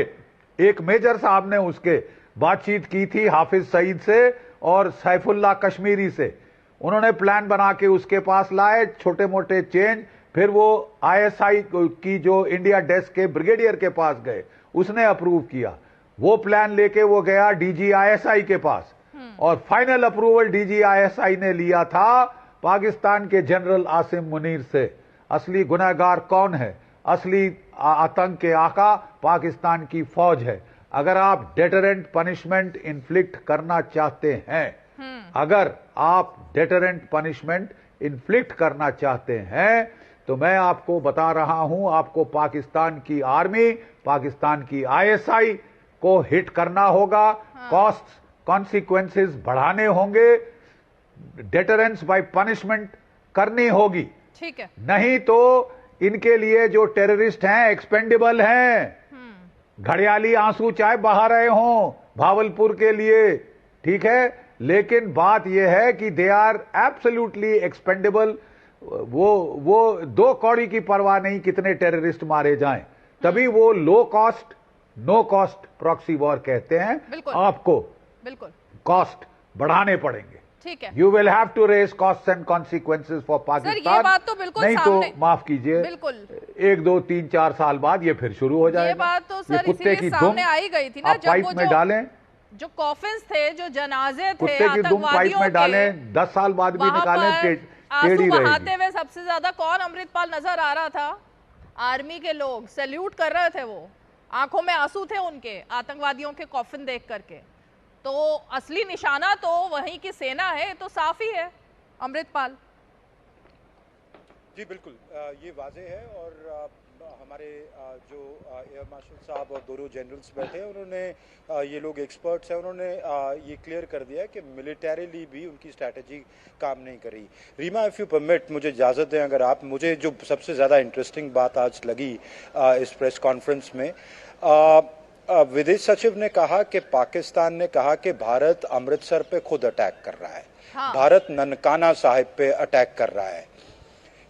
एक मेजर साहब ने उसके बातचीत की थी हाफिज सईद से और सैफुल्लाह कश्मीरी से। उन्होंने प्लान बना के उसके पास लाए, छोटे मोटे चेंज, फिर वो ISI की जो इंडिया डेस्क के ब्रिगेडियर के पास गए, उसने अप्रूव किया। वो प्लान लेके वो गया DG ISI के पास और फाइनल अप्रूवल DG ISI ने लिया था पाकिस्तान के जनरल आसिम मुनीर से। असली गुनहगार कौन है? असली आतंक के आका पाकिस्तान की फौज है। अगर आप डेटरेंट पनिशमेंट इन्फ्लिक्ट करना चाहते हैं, अगर आप डेटरेंट पनिशमेंट इन्फ्लिक्ट करना चाहते हैं, तो मैं आपको बता रहा हूं, आपको पाकिस्तान की आर्मी, पाकिस्तान की आईएसआई को हिट करना होगा, कॉस्ट कॉन्सिक्वेंसेस बढ़ाने होंगे, डेटरेंस बाय पनिशमेंट करनी होगी। ठीक है, नहीं तो इनके लिए जो टेररिस्ट हैं एक्सपेंडेबल हैं। घड़ियाली आंसू चाहे बहा रहे हों भावलपुर के लिए, ठीक है, लेकिन बात यह है कि दे आर एब्सोल्युटली एक्सपेंडेबल। वो 2 कौड़ी की परवाह नहीं कितने टेररिस्ट मारे जाएं, तभी वो low cost no cost proxy war कहते हैं। आपको बिल्कुल कॉस्ट बढ़ाने पड़ेंगे। ठीक है, you will have to raise cost and consequences for Pakistan. ये बात तो बिल्कुल नहीं सामने, तो माफ कीजिए, बिल्कुल 1, 2, 3, 4 साल बाद ये फिर शुरू हो जाएगा। ये बात तो सर कुत्ते की सामने आई गई थी ना, आप पाइप में डालें, जो कॉफिन्स थे, जो जनाजे थे कुत्ते की दुम पाइप में डालें, 10 साल बाद भी निकालें, टेढ़ी बहाते हुए सबसे ज्यादा कौन अमृतपाल नजर आ रहा था? आर्मी के लोग सैल्यूट कर रहे थे, वो आंखों में आंसू थे उनके आतंकवादियों के कॉफिन देख करके। तो असली निशाना तो वहीं की सेना है, तो साफ ही है अमृतपाल। जी बिल्कुल, ये वाजे है। और हमारे जो एयर मार्शल साहब और दोनों जनरल्स बैठे हैं, उन्होंने ये लोग एक्सपर्ट्स हैं, उन्होंने ये क्लियर कर दिया है कि मिलिटरीली भी उनकी स्ट्रैटेजी काम नहीं कर रही। रीमा, इफ़ यू परमिट, मुझे इजाज़त दें अगर आप, मुझे जो सबसे ज़्यादा इंटरेस्टिंग बात आज लगी इस प्रेस कॉन्फ्रेंस में, विदेश सचिव ने कहा कि पाकिस्तान ने कहा कि भारत अमृतसर पे खुद अटैक कर रहा है। भारत ननकाना साहिब पे अटैक कर रहा है।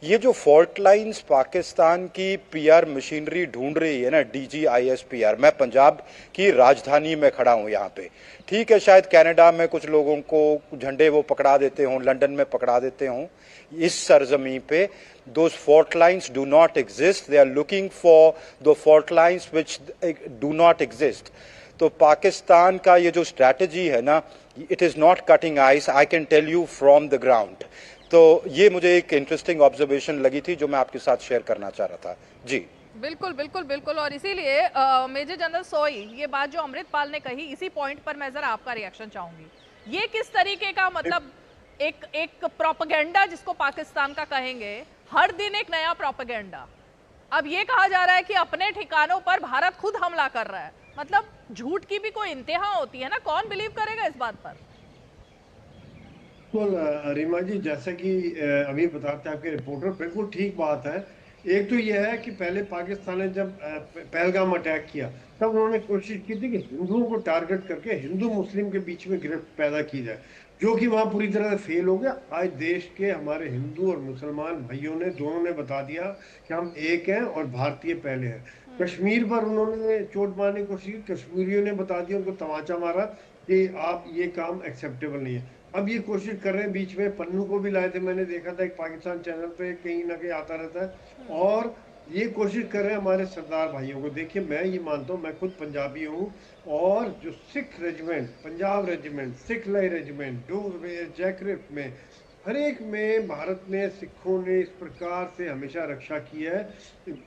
ये जो फॉल्ट लाइंस पाकिस्तान की पीआर मशीनरी ढूंढ रही है ना, DGISPR, मैं पंजाब की राजधानी में खड़ा हूं यहाँ पे, ठीक है, शायद कनाडा में कुछ लोगों को झंडे वो पकड़ा देते हों, लंदन में पकड़ा देते हों, इस सरजमी पे those fault lines do not exist. They are looking for the fault lines which do not exist. तो पाकिस्तान का ये जो स्ट्रैटेजी है ना, it is not cutting ice, I can tell you from the ground. तो ये मुझे एक इंटरेस्टिंग ऑब्जर्वेशन लगी थी जो मैं आपके साथ शेयर करना चाह रहा था। जी बिल्कुल बिल्कुल बिल्कुल। और इसीलिए मेजर जनरल सोई, ये बात जो अमृतपाल ने कही, इसी पॉइंट पर मैं जरा आपका रिएक्शन चाहूंगी। ये किस तरीके का, मतलब एक प्रोपेगेंडा जिसको पाकिस्तान का कहेंगे, हर दिन एक नया प्रोपेगेंडा। अब ये कहा जा रहा है कि अपने ठिकानों पर भारत खुद हमला कर रहा है, मतलब झूठ की भी कोई इंतहा होती है ना, कौन बिलीव करेगा इस बात पर? रीमा जी, जैसा कि अभी बताते हैं आपके रिपोर्टर, बिल्कुल ठीक बात है। एक तो यह है कि पहले पाकिस्तान ने जब पहलगाम अटैक किया, तब उन्होंने कोशिश की थी कि हिंदुओं को टारगेट करके हिंदू मुस्लिम के बीच में गिरफ्त पैदा की जाए, जो कि वहाँ पूरी तरह से फेल हो गया। आज देश के हमारे हिंदू और मुसलमान भाइयों ने, दोनों ने बता दिया कि हम एक हैं और भारतीय पहले हैं। कश्मीर पर उन्होंने चोट मारने की कोशिश की, कश्मीरियों ने बता दिया, उनको तमाचा मारा कि आप ये काम एक्सेप्टेबल नहीं है। अब ये कोशिश कर रहे हैं, बीच में पन्नू को भी लाए थे, मैंने देखा था एक पाकिस्तान चैनल पे कहीं ना कहीं आता रहता है, और ये कोशिश कर रहे हैं हमारे सरदार भाइयों को। देखिए, मैं ये मानता हूँ, मैं खुद पंजाबी हूँ, और जो सिख रेजिमेंट, पंजाब रेजिमेंट, सिख लाई रेजिमेंट, डूर में, जैकरिफ में, हर एक में भारत ने, सिखों ने इस प्रकार से हमेशा रक्षा की है।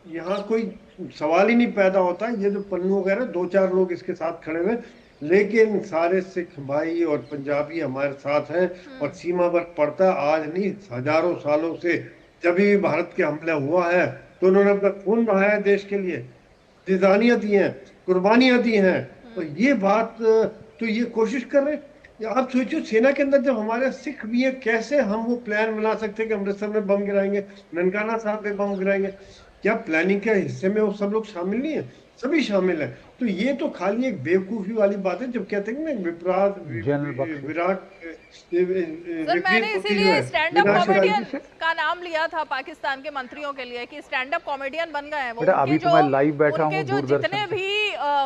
यहाँ कोई सवाल ही नहीं पैदा होता। ये जो पन्नू वगैरह 2-4 लोग इसके साथ खड़े हुए, लेकिन सारे सिख भाई और पंजाबी हमारे साथ हैं, और सीमा पर पड़ता आज नहीं, हजारों सालों से जब भी भारत के हमला हुआ है तो उन्होंने अपना खून बहाया है देश के लिए, जिदानियां दी हैं, कुर्बानियां दी हैं। तो ये बात, तो ये कोशिश कर रहे हैं। आप सोचो, सेना के अंदर जब हमारे सिख भी है, कैसे हम वो प्लान बना सकते हैं कि अमृतसर में बम गिराएंगे, ननकाना साहब पे बम गिराएंगे? क्या प्लानिंग के हिस्से में वो सब लोग शामिल नहीं है? सभी शामिल है। तो ये तो खाली एक बेवकूफी वाली बात है, जब कहते हैं ना विराट सर, मैंने इसीलिए स्टैंड अप कॉमेडियन का नाम लिया था पाकिस्तान के मंत्रियों के लिए, कि स्टैंड अप कॉमेडियन बन गए हैं वो। अभी तो मैं लाइव बैठा हूं, जो जितने भी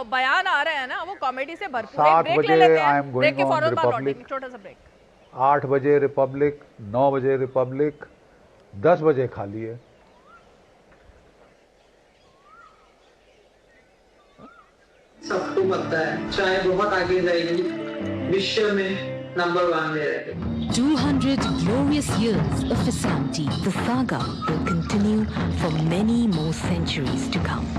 बयान आ रहे हैं ना, वो कॉमेडी से भरपूर है। ब्रेक ले लेते हैं, ब्रेक के फौरन बाद लौटेंगे, छोटा सा ब्रेक। 8 बजे रिपब्लिक, 9 बजे रिपब्लिक, 10 बजे खाली है। सबको पता है, चाहे बहुत आगे जाएगी, विश्व में नंबर 1 में रहेगी। 200 glorious years of Asante. The saga will continue for many more centuries to come.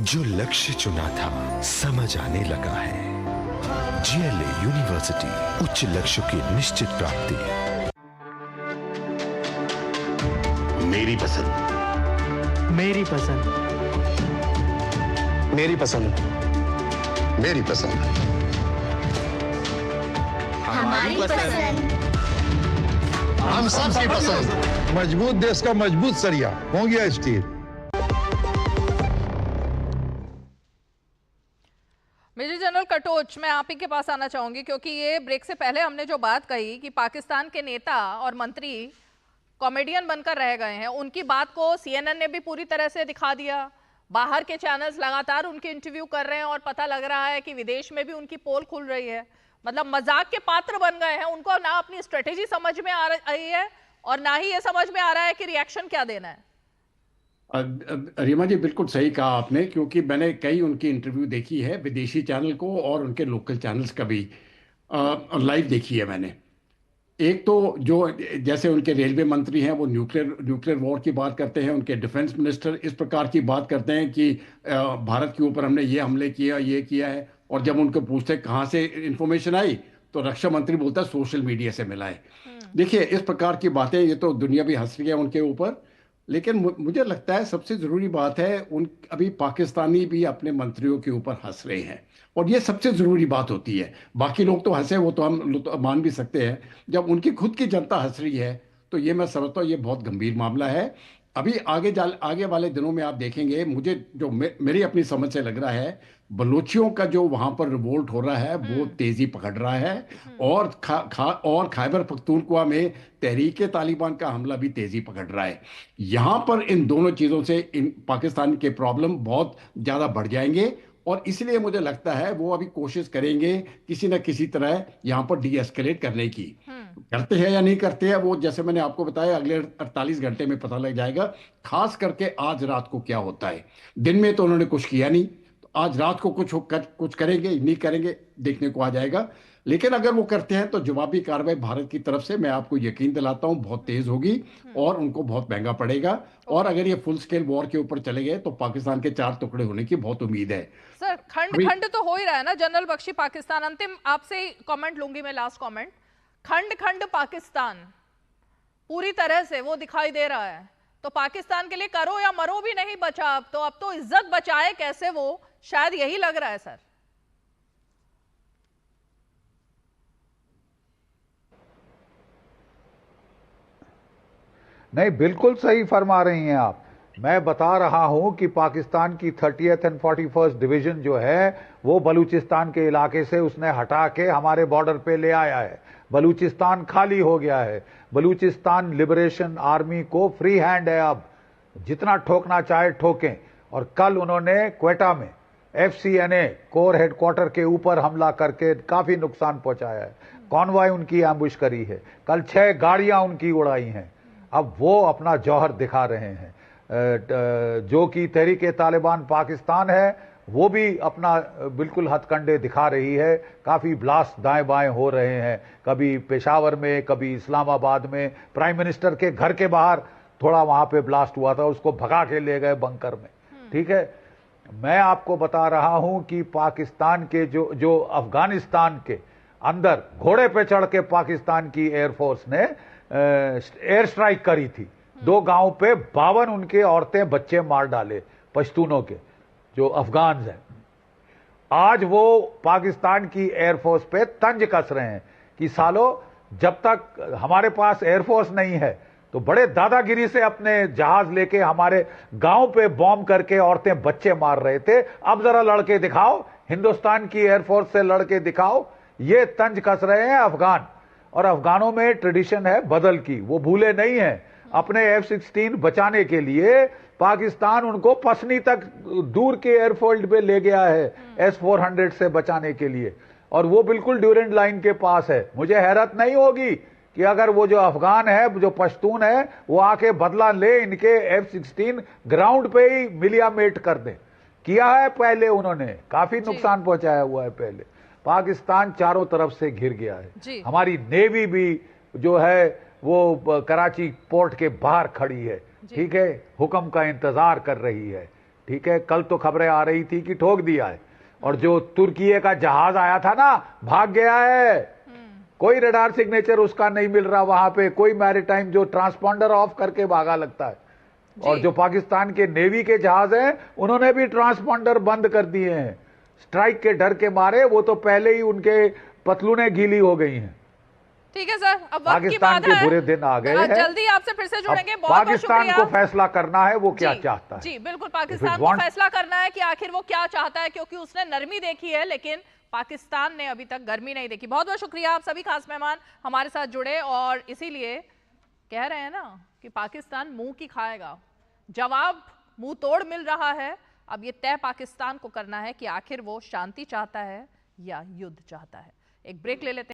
जो लक्ष्य चुना था समझ आने लगा है, GLA यूनिवर्सिटी, उच्च लक्ष्य की निश्चित प्राप्ति। मेरी पसंद, मेरी पसंद, मेरी पसंद, मेरी पसंद, हमारी पसंद, हम सबकी पसंद। मजबूत देश का मजबूत सरिया हो गया स्टील। मेजर जनरल कटोच, मैं आप ही के पास आना चाहूंगी, क्योंकि ये ब्रेक से पहले हमने जो बात कही कि पाकिस्तान के नेता और मंत्री कॉमेडियन बनकर रह गए हैं, उनकी बात को CNN ने भी पूरी तरह से दिखा दिया। बाहर के चैनल्स लगातार उनके इंटरव्यू कर रहे हैं और पता लग रहा है कि विदेश में भी उनकी पोल खुल रही है। मतलब मजाक के पात्र बन गए हैं। उनको ना अपनी स्ट्रेटेजी समझ में आ रही है और ना ही ये समझ में आ रहा है कि रिएक्शन क्या देना है। रीमा जी, बिल्कुल सही कहा आपने, क्योंकि मैंने कई उनकी इंटरव्यू देखी है, विदेशी चैनल को और उनके लोकल चैनल्स का भी लाइव देखी है मैंने। एक तो जो जैसे उनके रेलवे मंत्री हैं वो न्यूक्लियर वॉर की बात करते हैं, उनके डिफेंस मिनिस्टर इस प्रकार की बात करते हैं कि भारत के ऊपर हमने ये हमले किया, ये किया है, और जब उनको पूछते कहाँ से इंफॉर्मेशन आई तो रक्षा मंत्री बोलता है सोशल मीडिया से मिला है। देखिए, इस प्रकार की बातें, ये तो दुनिया भी हंस रही है उनके ऊपर, लेकिन मुझे लगता है सबसे ज़रूरी बात है अभी पाकिस्तानी भी अपने मंत्रियों के ऊपर हंस रहे हैं, और ये सबसे ज़रूरी बात होती है। बाकी लोग तो हंसे, वो तो हम तो मान भी सकते हैं, जब उनकी खुद की जनता हंस रही है तो ये मैं समझता हूँ ये बहुत गंभीर मामला है। अभी आगे वाले दिनों में आप देखेंगे, मुझे जो मेरी अपनी समझ से लग रहा है, बलोचियों का जो वहाँ पर रिवोल्ट हो रहा है वो तेज़ी पकड़ रहा है, और खैबर पख्तूनख्वा में तहरीके तालिबान का हमला भी तेज़ी पकड़ रहा है। यहाँ पर इन दोनों चीज़ों से पाकिस्तान के प्रॉब्लम बहुत ज़्यादा बढ़ जाएंगे, और इसलिए मुझे लगता है वो अभी कोशिश करेंगे किसी न किसी तरह यहाँ पर डीएस्केलेट करने की। करते हैं या नहीं करते हैं वो, जैसे मैंने आपको बताया, अगले 48 घंटे में पता लग जाएगा। खास करके आज रात को क्या होता है। दिन में तो उन्होंने कुछ किया नहीं, तो आज रात को कुछ करेंगे नहीं करेंगे देखने को आ जाएगा। लेकिन अगर वो करते हैं तो जवाबी कार्रवाई भारत की तरफ से, मैं आपको यकीन दिलाता हूं, बहुत तेज होगी और उनको बहुत महंगा पड़ेगा। और अगर ये फुल स्केल वॉर के ऊपर चले गए तो पाकिस्तान के 4 टुकड़े होने की बहुत उम्मीद है। सर, खंड तो हो ही रहा है ना जनरल बख्शी पाकिस्तान। अंतिम आपसे कमेंट लूंगी मैं, लास्ट कमेंट। खंड पाकिस्तान पूरी तरह से वो दिखाई दे रहा है, तो पाकिस्तान के लिए करो या मरो भी नहीं बचा। अब तो इज्जत बचाए कैसे वो, शायद यही लग रहा है सर। नहीं, बिल्कुल सही फरमा रही हैं आप। मैं बता रहा हूं कि पाकिस्तान की 30th एंड 41st डिवीजन जो है वो बलूचिस्तान के इलाके से उसने हटा के हमारे बॉर्डर पे ले आया है। बलूचिस्तान खाली हो गया है। बलूचिस्तान लिबरेशन आर्मी को फ्री हैंड है, अब जितना ठोकना चाहे ठोकें। और कल उन्होंने क्वेटा में FCNA कोर हेडक्वार्टर के ऊपर हमला करके काफी नुकसान पहुंचाया है। कॉन्वॉय उनकी एम्बुश करी है, कल 6 गाड़ियां उनकी उड़ाई हैं। अब वो अपना जौहर दिखा रहे हैं। जो कि तहरीके तालिबान पाकिस्तान है वो भी अपना बिल्कुल हथकंडे दिखा रही है। काफ़ी ब्लास्ट दाएं बाएं हो रहे हैं, कभी पेशावर में, कभी इस्लामाबाद में। प्राइम मिनिस्टर के घर के बाहर थोड़ा वहाँ पे ब्लास्ट हुआ था, उसको भगा के ले गए बंकर में। ठीक है, मैं आपको बता रहा हूँ कि पाकिस्तान के जो अफगानिस्तान के अंदर घोड़े पे चढ़ के पाकिस्तान की एयरफोर्स ने एयर स्ट्राइक करी थी। 2 गांव पे 52 उनके औरतें बच्चे मार डाले, पश्तूनों के जो अफगान हैं। आज वो पाकिस्तान की एयरफोर्स पे तंज कस रहे हैं कि सालो, जब तक हमारे पास एयरफोर्स नहीं है तो बड़े दादागिरी से अपने जहाज लेके हमारे गांव पे बॉम्ब करके औरतें बच्चे मार रहे थे। अब जरा लड़के दिखाओ, हिंदुस्तान की एयरफोर्स से लड़के दिखाओ। ये तंज कस रहे हैं अफगान। और अफगानों में ट्रेडिशन है बदल की, वो भूले नहीं है। अपने F-16 बचाने के लिए पाकिस्तान उनको पसनी तक दूर के एयरफील्ड पे ले गया है S-400 से बचाने के लिए, और वो बिल्कुल ड्यूरेंट लाइन के पास है। मुझे हैरत नहीं होगी कि अगर वो जो अफगान है, जो पश्तून है, वो आके बदला ले, इनके F-16 ग्राउंड पे ही मिलियामेट कर दे। किया है पहले उन्होंने, काफी नुकसान पहुंचाया हुआ है पहले। पाकिस्तान चारों तरफ से घिर गया है। हमारी नेवी भी जो है वो कराची पोर्ट के बाहर खड़ी है। ठीक है, हुक्म का इंतजार कर रही है। ठीक है, कल तो खबरें आ रही थी कि ठोक दिया है, और जो तुर्की का जहाज आया था ना, भाग गया है। कोई रडार सिग्नेचर उसका नहीं मिल रहा वहां पे, कोई मैरीटाइम जो ट्रांसपॉन्डर ऑफ करके भागा लगता है। और जो पाकिस्तान के नेवी के जहाज हैं, उन्होंने भी ट्रांसपॉन्डर बंद कर दिए हैं स्ट्राइक के डर के मारे। वो तो पहले ही उनके पतलूने गीली हो गई हैं। ठीक है सर, अब पाकिस्तान के बुरे दिन आ गए हैं। जल्दी आपसे फिर से जुड़ेंगे। बहुत पाकिस्तान को फैसला करना है वो क्या चाहता है। जी बिल्कुल, पाकिस्तान को फैसला करना है कि आखिर वो क्या चाहता है, क्योंकि उसने नरमी देखी है लेकिन पाकिस्तान ने अभी तक गर्मी नहीं देखी। बहुत बहुत शुक्रिया, आप सभी खास मेहमान हमारे साथ जुड़े। और इसीलिए कह रहे हैं ना कि पाकिस्तान मुंह की खाएगा, जवाब मुंह तोड़ मिल रहा है। अब ये तय पाकिस्तान को करना है कि आखिर वो शांति चाहता है या युद्ध चाहता है। एक ब्रेक ले लेते हैं।